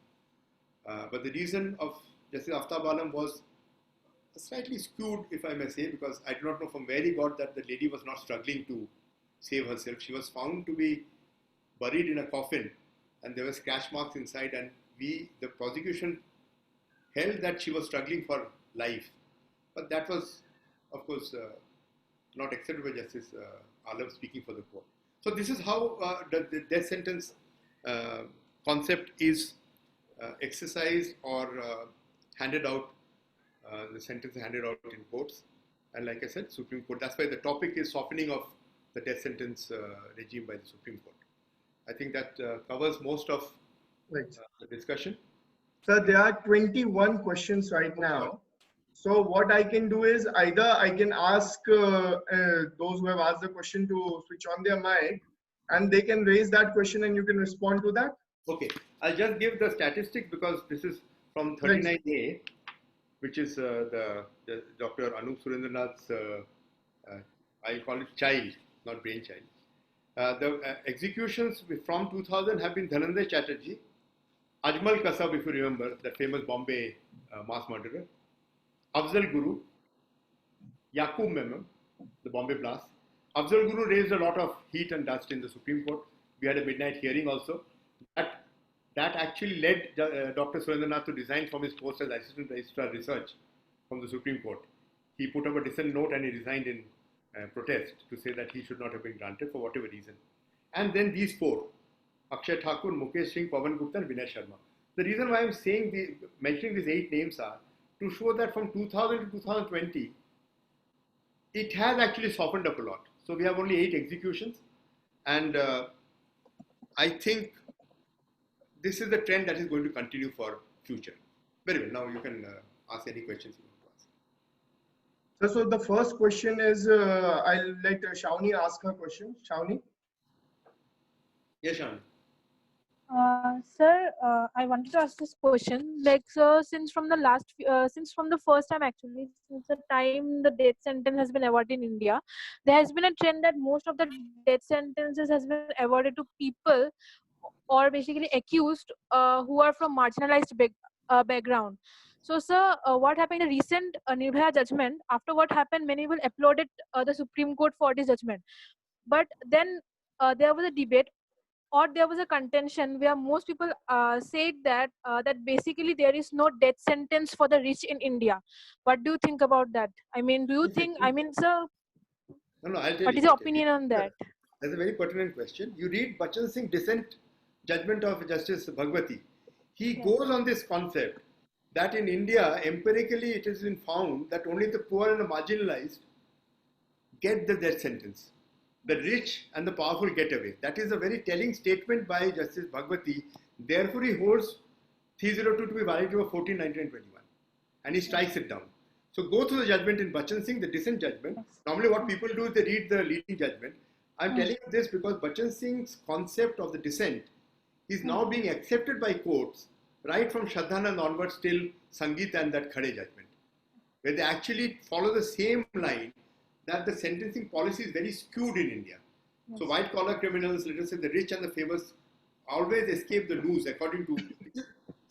But the reason of Justice Aftab Alam was slightly skewed, if I may say, because I do not know from where he got that the lady was not struggling to save herself. She was found to be buried in a coffin and there were scratch marks inside, and the prosecution held that she was struggling for life. But that was, of course, not accepted by Justice Alam speaking for the court. So this is how the death sentence concept is exercised or handed out. The sentence is handed out in courts. And like I said, Supreme Court, that's why the topic is softening of the death sentence regime by the Supreme Court. I think that covers most of the discussion. Sir, there are 21 questions right now. So what I can do is either I can ask those who have asked the question to switch on their mic, and they can raise that question and you can respond to that. Okay, I'll just give the statistics because this is from Right. 39A, which is the Dr. Anup Surendranath's, I call it child, not brainchild. The executions from 2000 have been Dhananjay Chatterjee, Ajmal Kasab, if you remember, that famous Bombay mass murderer, Afzal Guru, Yaqub Memon, the Bombay blast. Afzal Guru raised a lot of heat and dust in the Supreme Court. We had a midnight hearing also. That, that actually led Dr. Surendranath to resign from his post as Assistant Registrar Research from the Supreme Court. He put up a dissent note and he resigned in protest to say that he should not have been granted for whatever reason. And then these four, Akshay Thakur, Mukesh Singh, Pawan Gupta and Vinay Sharma. The reason why I'm mentioning these 8 names are to show that from 2000 to 2020, it has actually softened up a lot. So we have only 8 executions, and I think this is the trend that is going to continue for future. Very well. Now you can ask any questions you want to ask. So the first question is, I'll let Shawnee ask her question. Shawnee? Yes, Shan. Sir, I wanted to ask this question. Like, sir, since from the first time actually, since the time the death sentence has been awarded in India, there has been a trend that most of the death sentences has been awarded to people or basically accused who are from marginalized background. So, sir, what happened in the recent Nirbhaya judgment? After what happened, many people applauded the Supreme Court for this judgment. But then there was a debate or there was a contention where most people said that basically there is no death sentence for the rich in India. What do you think about that? I mean, do you think? I mean, sir, No, I'll tell what you. is your opinion on that? That's a very pertinent question. You read Bachan Singh's dissent judgment of Justice Bhagwati. He goes on this concept that in India, empirically, it has been found that only the poor and the marginalized get the death sentence. The rich and the powerful get away. That is a very telling statement by Justice Bhagwati. Therefore, he holds 302 to be valid over 14, 19, and 21. And he strikes it down. So go through the judgment in Bachan Singh, the dissent judgment. Normally what people do is they read the leading judgment. I'm telling you this because Bachan Singh's concept of the dissent is now being accepted by courts right from Shraddhanand onwards till Sangeet and that Khade judgment, where they actually follow the same line that the sentencing policy is very skewed in India. Yes. So white collar criminals, let us say the rich and the famous, always escape the noose according to.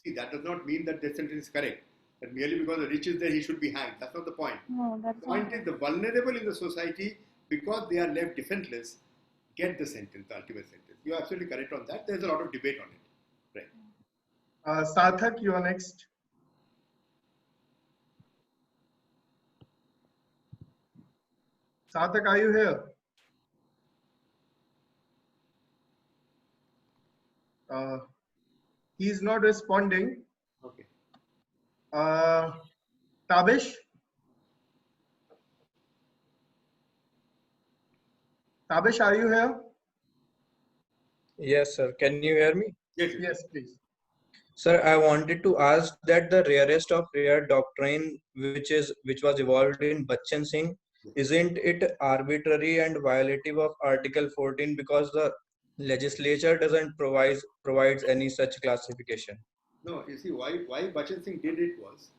See, that does not mean that the sentence is correct. That merely because the rich is there, he should be hanged. That's not the point. No, that's the point is the vulnerable in the society, because they are left defenseless, get the sentence, the ultimate sentence. You're absolutely correct on that. There's a lot of debate on it. Right. Sarthak, you are next. Sarthak, are you here? He's not responding. Okay. Tabish? Tabish, are you here? Yes, sir. Can you hear me? Yes, please. Sir, I wanted to ask that the rarest of rare doctrine which was evolved in Bachan Singh, isn't it arbitrary and violative of Article 14 because the legislature doesn't provides any such classification? No, you see why Bachan Singh did it was,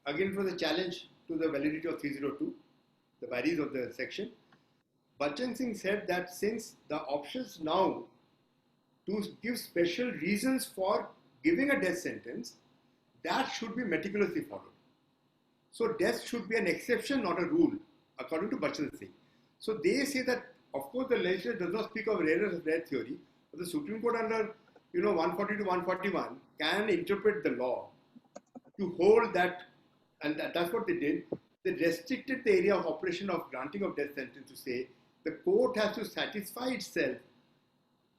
again for the challenge to the validity of 302, the varies of the section. Bachan Singh said that since the options now to give special reasons for giving a death sentence, that should be meticulously followed. So death should be an exception, not a rule, according to Bachan Singh. So they say that, of course, the legislature does not speak of rarest of rare theory, but the Supreme Court under 140 to 141 can interpret the law to hold that, and that's what they did. They restricted the area of operation of granting of death sentence to say the court has to satisfy itself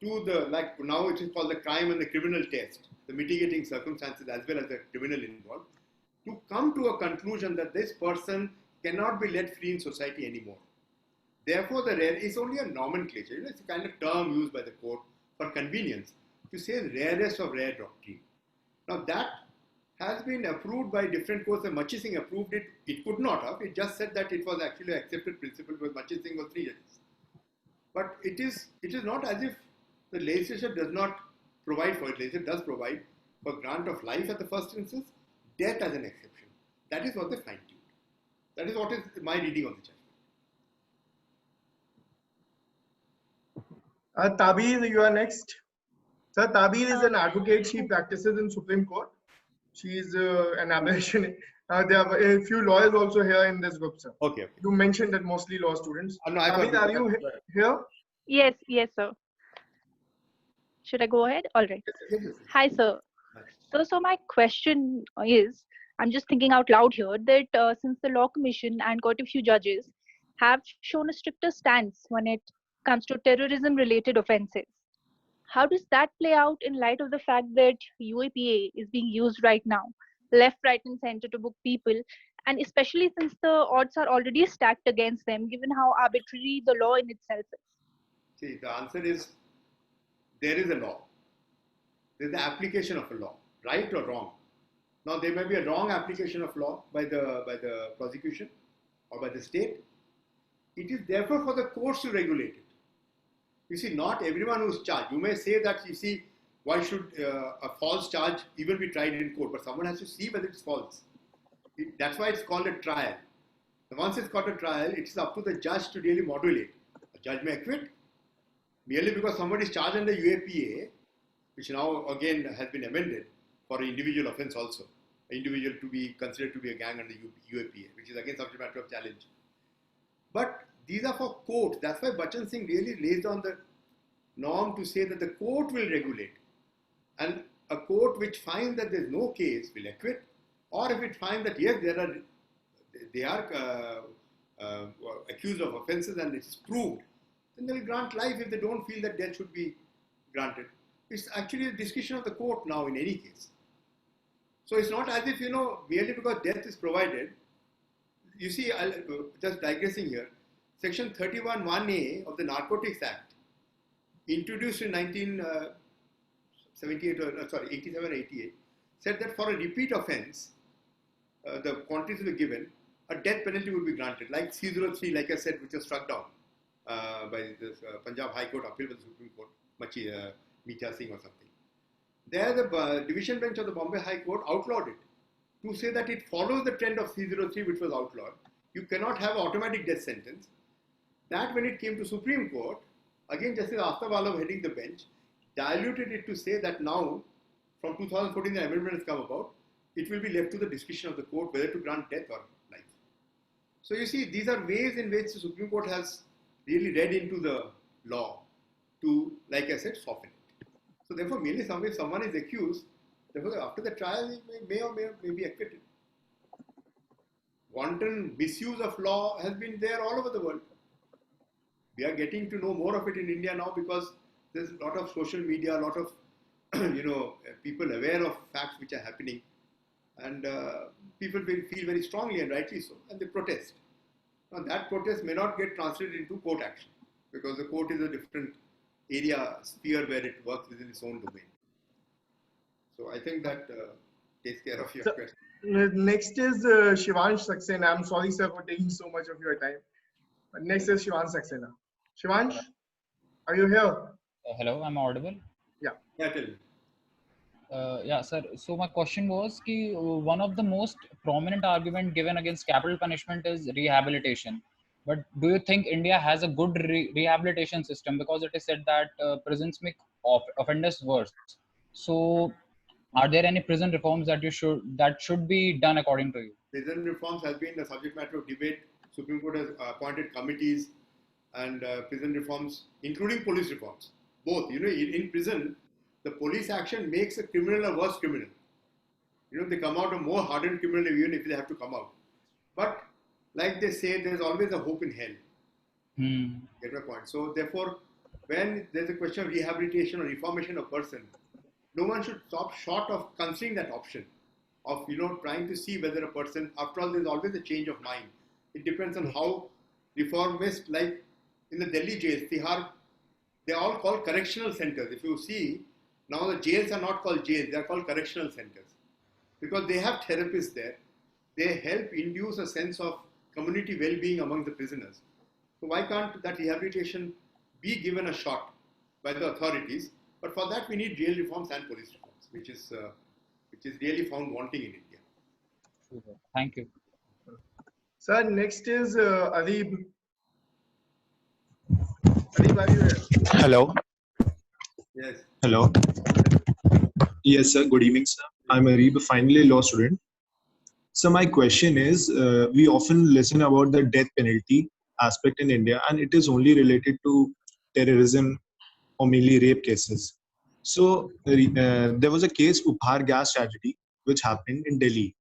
to the, like now it is called the crime and the criminal test, the mitigating circumstances as well as the criminal involved, to come to a conclusion that this person cannot be let free in society anymore. Therefore, the rare is only a nomenclature. It's a kind of term used by the court for convenience to say rarest of rare doctrine. Now that has been approved by different courts, and Machi Singh approved it. It could not have. It just said that it was actually an accepted principle because Machi Singh was 3 judges. But it is not as if the legislature does not provide for it. Legislature does provide for grant of life at the first instance, death as an exception. That is what they fine-tuned. That is what is my reading of the judgment. Tabir, you are next. Sir, Tabir is an advocate. She practices in Supreme Court. She is an abolitionist. There are a few lawyers also here in this group, sir. Okay. You mentioned that mostly law students. No, Tabir, are you here? Yes, sir. Should I go ahead? All right. Yes. Hi, sir. So my question is, I'm just thinking out loud here that since the Law Commission and quite a few judges have shown a stricter stance when it comes to terrorism-related offences, how does that play out in light of the fact that UAPA is being used right now, left, right, and center to book people, and especially since the odds are already stacked against them, given how arbitrary the law in itself is? See, the answer is there is a law. There is the application of a law, right or wrong. Now, there may be a wrong application of law by the prosecution or by the state. It is therefore for the courts to regulate it. You see, not everyone who is charged. You may say that, you see, why should a false charge even be tried in court? But someone has to see whether it's false. That's why it's called a trial. And once it's called a trial, it's up to the judge to really modulate. A judge may acquit merely because somebody is charged under UAPA, which now again has been amended for an individual offence also. An individual to be considered to be a gang under UAPA, which is again subject matter of challenge. But these are for courts. That's why Bachchan Singh really lays down the norm to say that the court will regulate. And a court which finds that there is no case will acquit, or if it finds that yes, they are accused of offences and it's proved, then they will grant life if they don't feel that death should be granted. It's actually a discretion of the court now in any case. So it's not as if, merely because death is provided. You see, just digressing here, Section 31(1)(a) of the Narcotics Act, introduced in 87-88, said that for a repeat offence, the quantities were given, a death penalty would be granted, like C03, like I said, which was struck down by the Punjab High Court, appealed by the Supreme Court, Meeta Singh or something. There, the division bench of the Bombay High Court outlawed it to say that it follows the trend of C03, which was outlawed. You cannot have automatic death sentence. That, when it came to Supreme Court, again Justice Aastha Vallabh heading the bench, diluted it to say that now, from 2014 the amendment has come about, it will be left to the discretion of the court whether to grant death or life. So you see, these are ways in which the Supreme Court has really read into the law to, like I said, soften it. So therefore, merely if someone is accused, therefore after the trial he may be acquitted. Wanton misuse of law has been there all over the world. We are getting to know more of it in India now because there's a lot of social media, a lot of people aware of facts which are happening, and people will feel very strongly, and rightly so, and they protest. Now that protest may not get translated into court action because the court is a different sphere where it works within its own domain. So I think that takes care of your question. Next is Shivansh Saxena. I'm sorry, sir, for taking so much of your time. Next is Shivansh Saxena. Shivansh, are you here? Hello, I'm audible? Yeah, tell me. Yeah, sir. So my question was, one of the most prominent argument given against capital punishment is rehabilitation. But do you think India has a good rehabilitation system? Because it is said that prisons make offenders worse. So, are there any prison reforms that should be done according to you? Prison reforms has been the subject matter of debate. Supreme Court has appointed committees, and prison reforms, including police reforms, both. In prison, the police action makes a criminal a worse criminal. They come out a more hardened criminal even if they have to come out. But like they say, there's always a hope in hell. Get my point? So therefore, when there's a question of rehabilitation or reformation of a person, no one should stop short of considering that option of trying to see whether a person, after all, there's always a change of mind. It depends on how reformist, like in the Delhi jails, Tihar, they're all called correctional centers. If you see, now the jails are not called jails, they're called correctional centers. because they have therapists there. They help induce a sense of community well-being among the prisoners. So why can't that rehabilitation be given a shot by the authorities? But for that we need jail reforms and police reforms, which is really found wanting in India. Thank you. Sir, next is Adib. Adib, are you here? Hello. Yes. Hello. Yes, sir. Good evening, sir. I'm Arib, a final year law student. So my question is, we often listen about the death penalty aspect in India, and it is only related to terrorism or mainly rape cases. So there was a case, Upar gas tragedy, which happened in Delhi.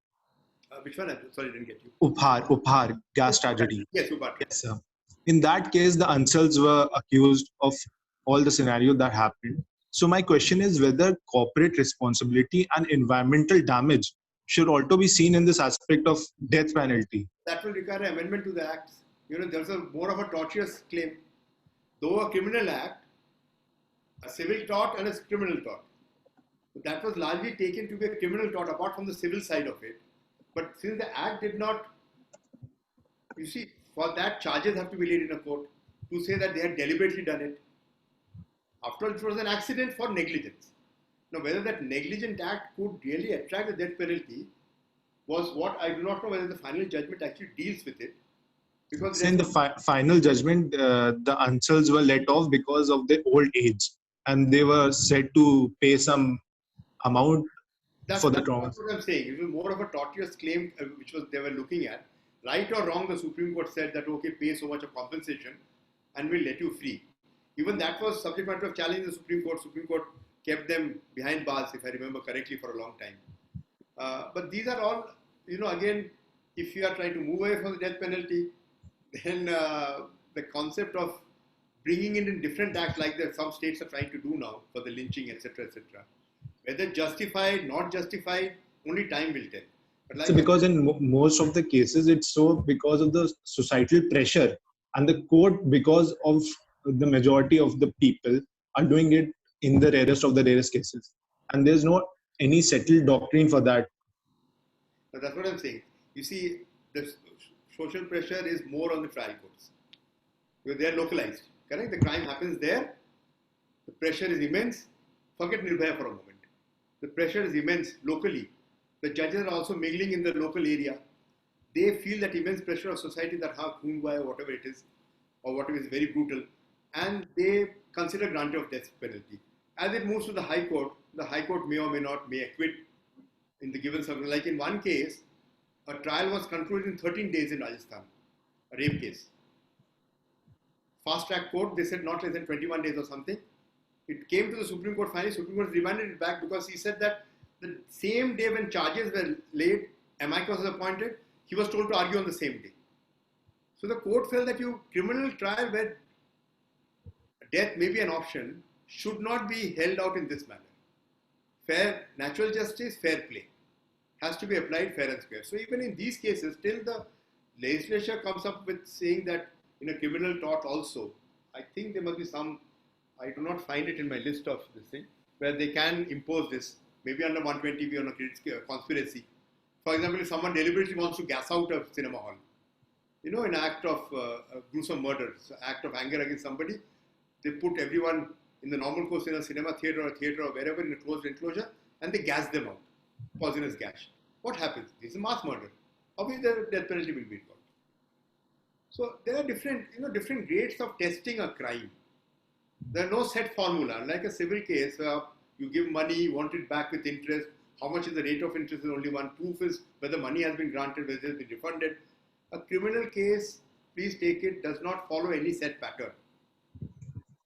Which one? Sorry, I didn't get you. Upar gas tragedy. Yes, Upar. Yes, sir. In that case, the Ansals were accused of all the scenario that happened. So my question is whether corporate responsibility and environmental damage should also be seen in this aspect of death penalty. That will require an amendment to the acts. There's more of a tortious claim. Though a criminal act, a civil tort and a criminal tort. So that was largely taken to be a criminal tort apart from the civil side of it. But since the act did not, you see, for that charges have to be laid in a court to say that they had deliberately done it. After all, it was an accident for negligence. Now, whether that negligent act could really attract the death penalty was what I do not know whether the final judgment actually deals with it. Because in the final judgment, the Ansals were let off because of their old age, and they were said to pay some amount for the trauma. That's what I'm saying. It was more of a tortious claim which they were looking at. Right or wrong, the Supreme Court said that, okay, pay so much of compensation and we'll let you free. Even that was subject matter of challenge in the Supreme Court. Supreme Court kept them behind bars, if I remember correctly, for a long time. But these are all, again, if you are trying to move away from the death penalty, then the concept of bringing it in different acts like that some states are trying to do now for the lynching, etc., whether justified, not justified, only time will tell. But like so because in most of the cases, it's so because of the societal pressure, and the court, because of the majority of the people, are doing it in the rarest cases. And there's no any settled doctrine for that. But that's what I'm saying. You see, the social pressure is more on the trial courts. Because they are localized. Correct? The crime happens there. The pressure is immense. Forget Nirbhaya for a moment. The pressure is immense locally. The judges are also mingling in the local area. They feel that immense pressure of society that how Khoonbhai or whatever it is, or whatever is very brutal, and they consider granting of death penalty. As it moves to the High Court may or may not may acquit in the given circumstance. Like in one case, a trial was concluded in 13 days in Rajasthan, a rape case. Fast track court, they said not less than 21 days or something. It came to the Supreme Court finally. Supreme Court remanded it back because he said that the same day when charges were laid, amicus was appointed, he was told to argue on the same day. So the court felt that criminal trial where death may be an option should not be held out in this manner. Fair, natural justice, fair play has to be applied fair and square. So even in these cases, till the legislature comes up with saying that in a criminal tort also, I think there must be some, I do not find it in my list of this thing, where they can impose this, maybe under 120B on a conspiracy. For example, if someone deliberately wants to gas out a cinema hall, an act of gruesome murder, act of anger against somebody, they put everyone in the normal course in a cinema theatre or wherever in a closed enclosure, and they gas them out, poisonous gas. What happens? This is mass murder. Obviously, the death penalty will be involved. So there are different grades of testing a crime. There are no set formula. Like a civil case, you give money, you want it back with interest. How much is the rate of interest is only one. Proof is whether money has been granted, whether it has been refunded. A criminal case, please take it, does not follow any set pattern.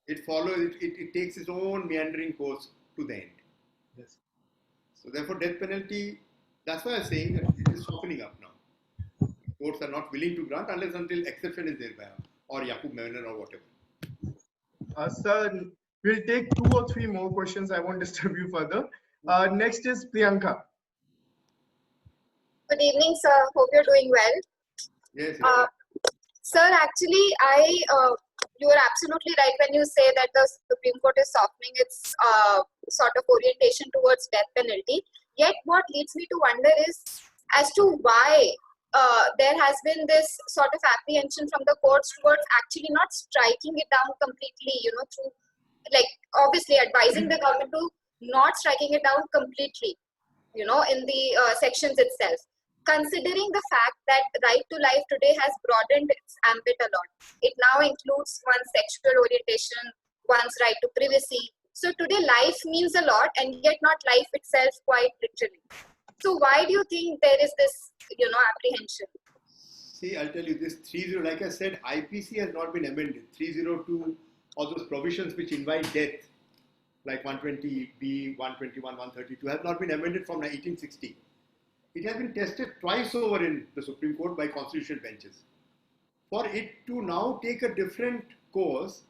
It takes its own meandering course to the end. Yes. So therefore, death penalty, that's why I'm saying that it is opening up now. Courts are not willing to grant unless until exception is there by or Yaqub Menon or whatever. Sir, we'll take 2 or 3 more questions. I won't disturb you further. Next is Priyanka. Good evening, sir. Hope you're doing well. Yes. Sir, actually, you are absolutely right when you say that the Supreme Court is softening its sort of orientation towards death penalty. Yet what leads me to wonder is as to why there has been this sort of apprehension from the courts towards actually not striking it down completely, through like obviously advising the government to not striking it down completely, in the sections itself. Considering the fact that right to life today has broadened its ambit a lot. It now includes one's sexual orientation, one's right to privacy. So today life means a lot, and yet not life itself quite literally. So why do you think there is this, apprehension? See, I'll tell you this 30, like I said, IPC has not been amended. 302, all those provisions which invite death, like 120B, 121, 132, have not been amended from 1860. It has been tested twice over in the Supreme Court by constitutional benches. For it to now take a different course,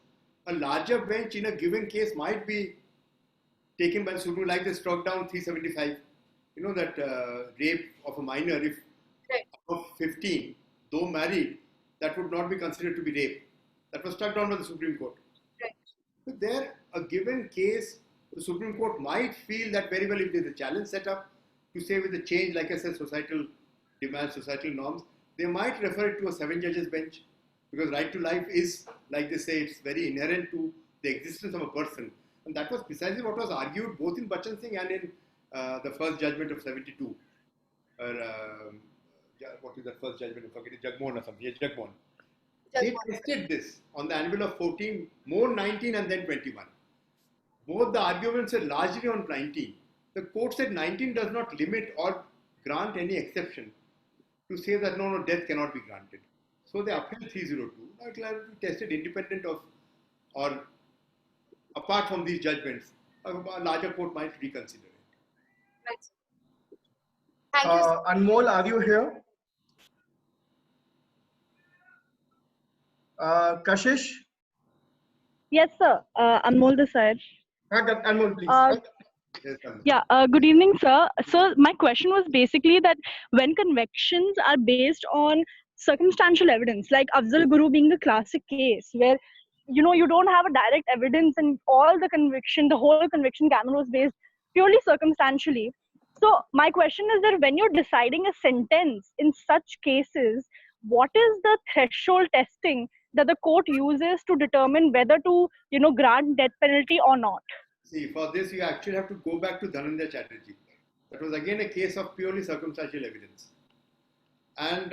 a larger bench in a given case might be taken by the Supreme Court, like they struck down 375. You know that rape of a minor, if of 15, though married, that would not be considered to be rape. That was struck down by the Supreme Court. Right. So there, a given case, the Supreme Court might feel that very well if there's a challenge set up, to say with the change, like I said, societal demands, societal norms, they might refer it to a 7 judges bench, because right to life is, like they say, it's very inherent to the existence of a person. And that was precisely what was argued both in Bachchan Singh and in the first judgment of 72. What is that first judgment? I forget it, Jagmohan or something. Yes, Jagmohan. They tested this on the anvil of 14, more 19 and then 21. Both the arguments are largely on 19. The court said 19 does not limit or grant any exception to say that no, death cannot be granted. So they upheld 302. Now it will have to be tested independent of or apart from these judgments. A larger court might reconsider it. Right. Thank you. Anmol, are you here? Kashish? Yes, sir. Anmol this side. Anmol, please. Yes, Yeah, good evening, sir. So my question was basically that when convictions are based on circumstantial evidence, like Afzal Guru being the classic case, where you don't have a direct evidence and all the conviction, the whole conviction gamut was based purely circumstantially. So my question is that when you're deciding a sentence in such cases, what is the threshold testing that the court uses to determine whether to, grant death penalty or not? See, for this you actually have to go back to Dhananjay Chatterjee. That was again a case of purely circumstantial evidence. And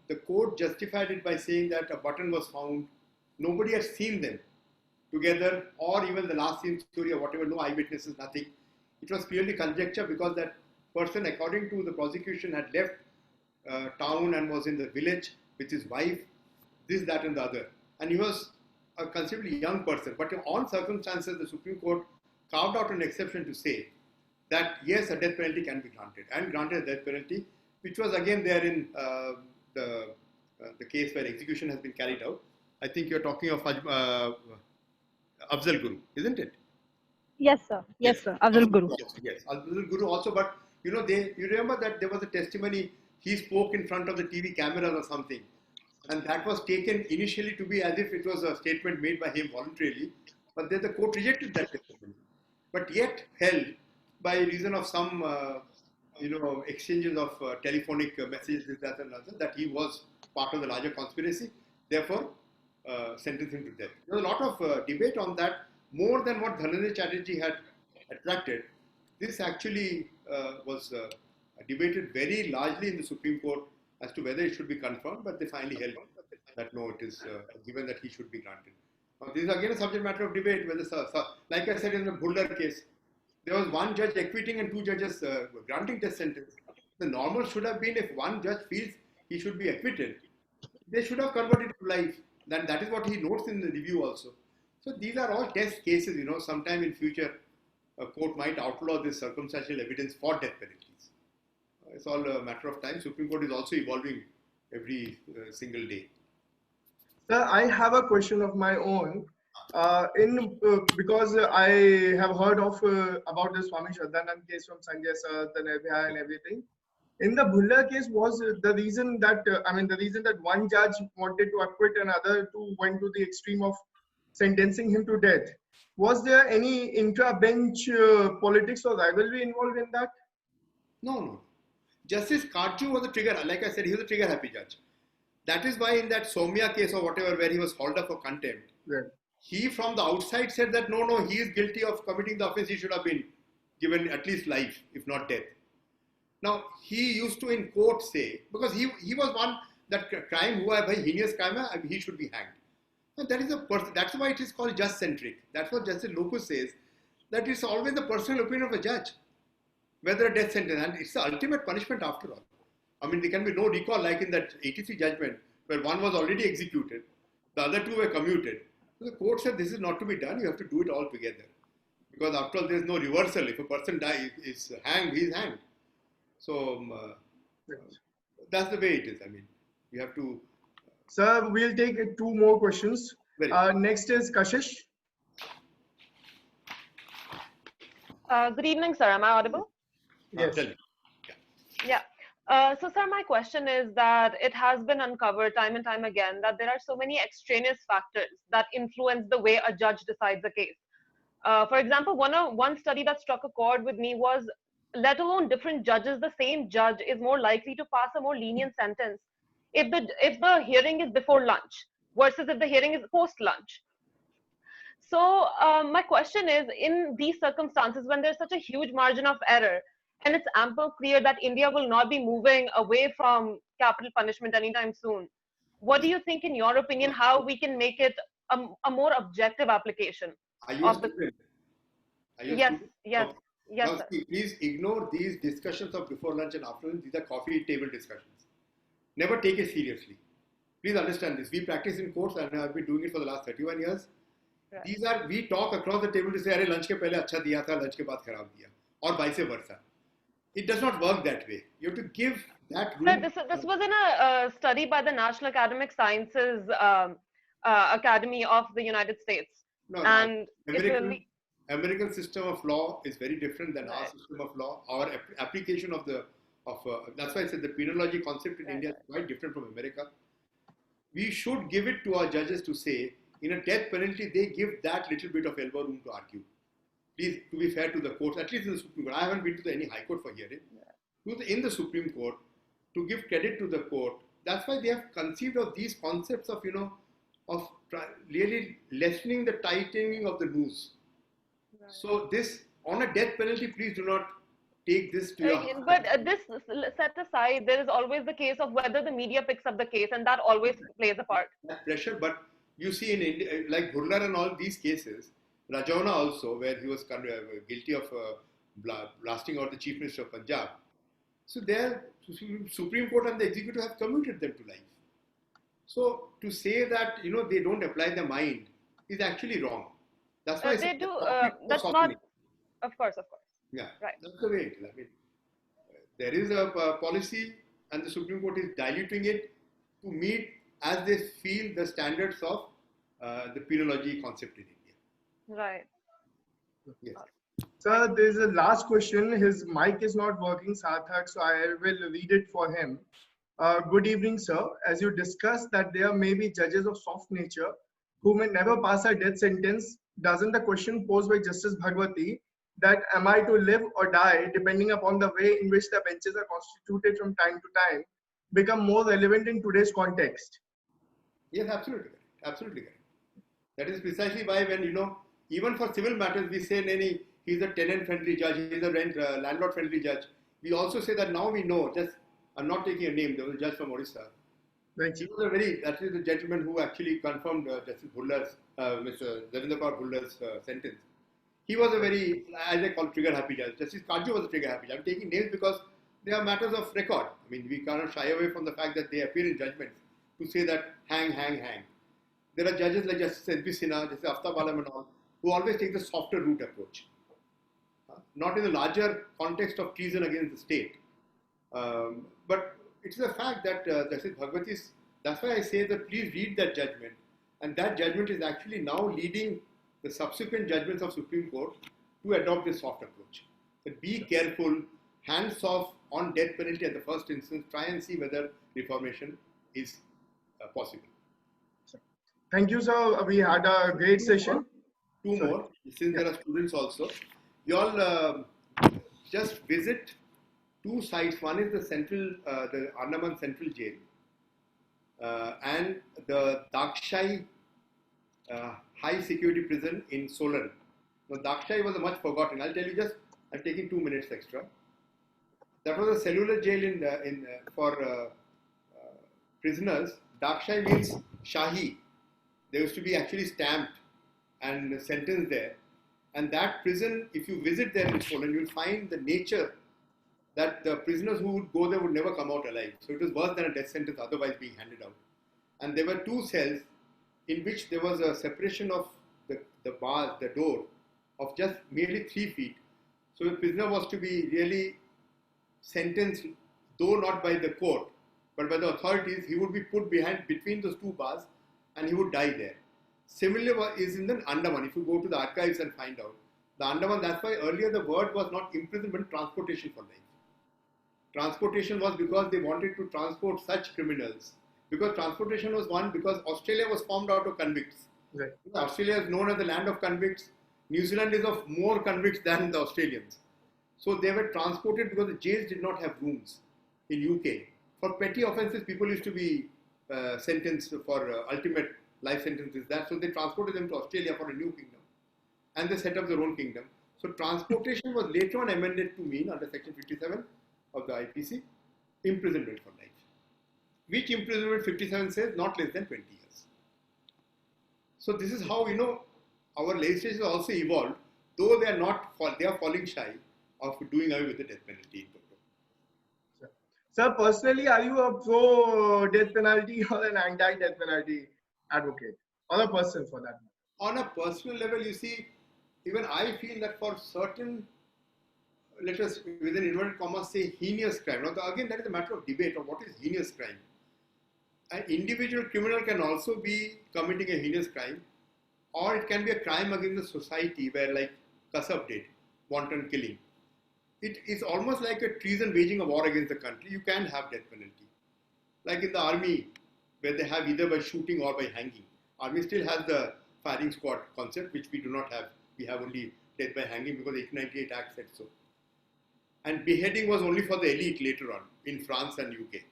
the court justified it by saying that a button was found. Nobody had seen them together, or even the last scene story or whatever, no eyewitnesses, nothing. It was purely conjecture because that person, according to the prosecution, had left town and was in the village with his wife, this, that and the other. And he was a considerably young person. But on circumstances, the Supreme Court carved out an exception to say that yes, a death penalty can be granted, and granted a death penalty, which was again there in the case where execution has been carried out. I think you're talking of Afzal Guru, isn't it? Yes, sir. Yes, sir. Afzal Guru. Yes, Afzal Guru also. But you remember that there was a testimony. He spoke in front of the TV cameras or something, and that was taken initially to be as if it was a statement made by him voluntarily. But then the court rejected that testimony, but yet held by reason of some exchanges of telephonic messages, this, that, and other, that he was part of the larger conspiracy. Therefore, sentenced him to death. There was a lot of debate on that, more than what Dhananjay Chatterjee had attracted. This actually was debated very largely in the Supreme Court as to whether it should be confirmed, but they finally held that no, it is given that he should be granted. Now, this is again a subject matter of debate, whether, like I said in the Bhullar case, there was one judge acquitting and 2 judges granting death sentence. The normal should have been if one judge feels he should be acquitted, they should have converted to life. Then that is what he notes in the review also. So these are all test cases, sometime in future a court might outlaw this circumstantial evidence for death penalties. It's all a matter of time. Supreme Court is also evolving every single day. Sir, I have a question of my own. Because I have heard of about the Swami Shraddhanand case from Sanjay Sir, the Nirbhaya and everything. In the Bhullar case, was the reason that the reason that one judge wanted to acquit and other two went to the extreme of sentencing him to death. Was there any intra-bench politics or rivalry involved in that? No. Justice Karju was a trigger, like I said, he was a trigger happy judge. That is why in that Somya case or whatever, where he was hauled up for contempt, he from the outside said that no, he is guilty of committing the offense, he should have been given at least life, if not death. Now, he used to in court say, because he was one, that crime, who a heinous crime, he should be hanged. Now, that is that's why it is called just-centric. That's what Justice Locus says, that it's always the personal opinion of a judge, whether a death sentence, and it's the ultimate punishment after all. I mean, there can be no recall like in that 83 judgment, where one was already executed, the other two were commuted. So the court said this is not to be done, you have to do it all together. Because after all, there is no reversal. If a person is hanged, he is hanged. So that's the way it is. I mean, we have to. Sir, we'll take two more questions. Next is Kashish. Good evening, sir. Am I audible? Yes. Yeah. So, sir, my question is that it has been uncovered time and time again that there are so many extraneous factors that influence the way a judge decides a case. For example, one study that struck a chord with me was, let alone different judges, the same judge is more likely to pass a more lenient sentence if the hearing is before lunch versus if the hearing is post lunch. So my question is, in these circumstances, when there's such a huge margin of error, and it's ample clear that India will not be moving away from capital punishment anytime soon, what do you think, in your opinion, how we can make it a more objective application? Are you a student? Yes, now, sir. Please ignore these discussions of before lunch and after lunch. These are coffee table discussions. Never take it seriously. Please understand this. We practice in courts and I've been doing it for the last 31 years. Right. We talk across the table to say, "Arey, lunch ke pehle acha diya tha, lunch ke baad kharab diya," or vice versa. It does not work that way. You have to give that room. Sir, this was in a study by the National Academic Sciences Academy of the United States. And American system of law is very different than our system of law. Our application of that's why I said the penology concept in India is quite different from America. We should give it to our judges to say, in a death penalty, they give that little bit of elbow room to argue. Please, to be fair to the courts, at least in the Supreme Court. I haven't been to any High Court for hearing. In the Supreme Court, to give credit to the court, that's why they have conceived of these concepts of, really lessening the tightening of the noose. Right. So this, on a death penalty, please do not take this to your... But this set aside, there is always the case of whether the media picks up the case, and that always plays a part. That pressure, but you see in India, like Bhurlar and all these cases, Rajaona also, where he was guilty of blasting out the Chief Minister of Punjab. So there, Supreme Court and the Executive have commuted them to life. So to say that, they don't apply the mind is actually wrong. That's why they do. That's not, of course. Yeah, right. That's the way it is. I mean, there is a policy and the Supreme Court is diluting it to meet as they feel the standards of the penology concept in India. Right. Yes. Sir, there's a last question. His mic is not working, Sarthak, so I will read it for him. Good evening, sir. As you discussed that there may be judges of soft nature who may never pass a death sentence, doesn't the question posed by Justice Bhagwati that am I to live or die depending upon the way in which the benches are constituted from time to time become more relevant in today's context? Yes, absolutely. Absolutely correct. That is precisely why when, even for civil matters, we say, he's a tenant-friendly judge, he's a landlord-friendly judge. We also say that now we know, I'm not taking a name, there was a judge from Orissa. Right. He was that is the gentleman who actually confirmed Justice Bhullar's, Mr. Davinder Kaur Bhullar's sentence. He was a very, as I call, trigger-happy judge. Justice Karju was a trigger-happy judge. I'm taking names because they are matters of record. I mean, we cannot shy away from the fact that they appear in judgments to say that hang. There are judges like Justice S.B. Sinha, Justice Aftab Alam and all, who always take the softer route approach. Not in the larger context of treason against the state. But it is a fact that Justice Bhagwati's, that's why I say that please read that judgment. And that judgment is actually now leading the subsequent judgments of Supreme Court to adopt this soft approach. But be careful, hands off on death penalty at the first instance, try and see whether reformation is possible. Thank you, sir. We had a great session. Two more, since there are students also. You all just visit two sites. One is the central, the Andaman Central Jail, and the Dakshai high security prison in Solan. Now, Dakshai was a much forgotten. I'll tell you just, I'm taking 2 minutes extra. That was a cellular jail for prisoners. Dakshai means Shahi. They used to be actually stamped and sentenced there. And that prison, if you visit there in Poland, you'll find the nature that the prisoners who would go there would never come out alive. So it was worse than a death sentence otherwise being handed out. And there were two cells in which there was a separation of the door of just merely 3 feet. So the prisoner was to be really sentenced, though not by the court, but by the authorities. He would be put between those two bars and he would die there. Similarly is in the Andaman. If you go to the archives and find out, the Andaman, that's why earlier the word was not imprisonment, transportation for life. Transportation was because they wanted to transport such criminals. Because transportation was one, because Australia was formed out of convicts. Right. Australia is known as the land of convicts. New Zealand is of more convicts than the Australians. So they were transported because the jails did not have rooms in UK. For petty offences, people used to be sentenced for ultimate life sentences. So they transported them to Australia for a new kingdom. And they set up their own kingdom. So transportation was later on amended to mean, under section 57 of the IPC, imprisonment for life. Which imprisonment 57 says not less than 20 years. So this is how, our legislation also evolved, though they are falling shy of doing away with the death penalty in Toto. Sir, personally, are you a pro death penalty or an anti-death penalty advocate? Or a person for that matter? On a personal level, you see, even I feel that for certain, let us, within inverted commas, say heinous crime. Now, again, that is a matter of debate of what is heinous crime. An individual criminal can also be committing a heinous crime, or it can be a crime against the society where, like Kasab did, wanton killing. It is almost like a treason waging a war against the country. You can have death penalty. Like in the army, where they have either by shooting or by hanging. Army still has the firing squad concept, which we do not have. We have only death by hanging because the 1898 Act said so. And beheading was only for the elite later on in France and UK.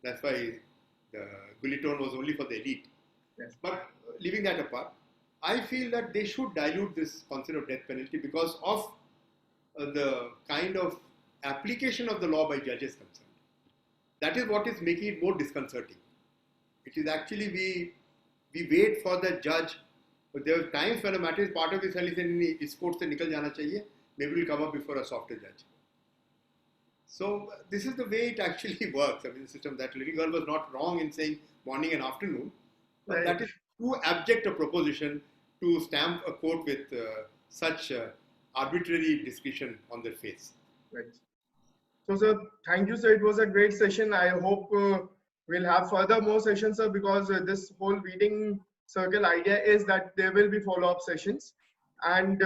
That's why the guillotine was only for the elite. Yes. But leaving that apart, I feel that they should dilute this concept of death penalty because of the kind of application of the law by judges concerned. That is what is making it more disconcerting. It is actually we wait for the judge. But there are times when a matter is part of his health and his court se nikal jana chahiye, maybe it will come up before a softer judge. So this is the way it actually works. I mean, the system, that little girl was not wrong in saying morning and afternoon, but that is too abject a proposition to stamp a court with such arbitrary discretion on their face. Right. So, sir, thank you, sir. It was a great session. I hope we'll have further more sessions, sir, because this whole reading circle idea is that there will be follow-up sessions. And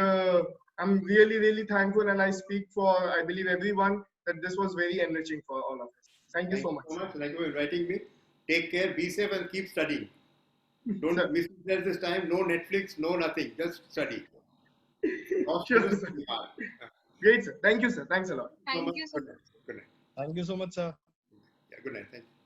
I'm really, really thankful, and I speak for, I believe, everyone, that this was very enriching for all of us. Thank you so much. Thank you for inviting me. Take care, be safe, and keep studying. Don't miss this time. No Netflix, no nothing. Just study. Sure, sir. Great, sir. Thank you, sir. Thanks a lot. Thank you, sir. Good night. Thank you so much, sir. Yeah, good night. Thank you.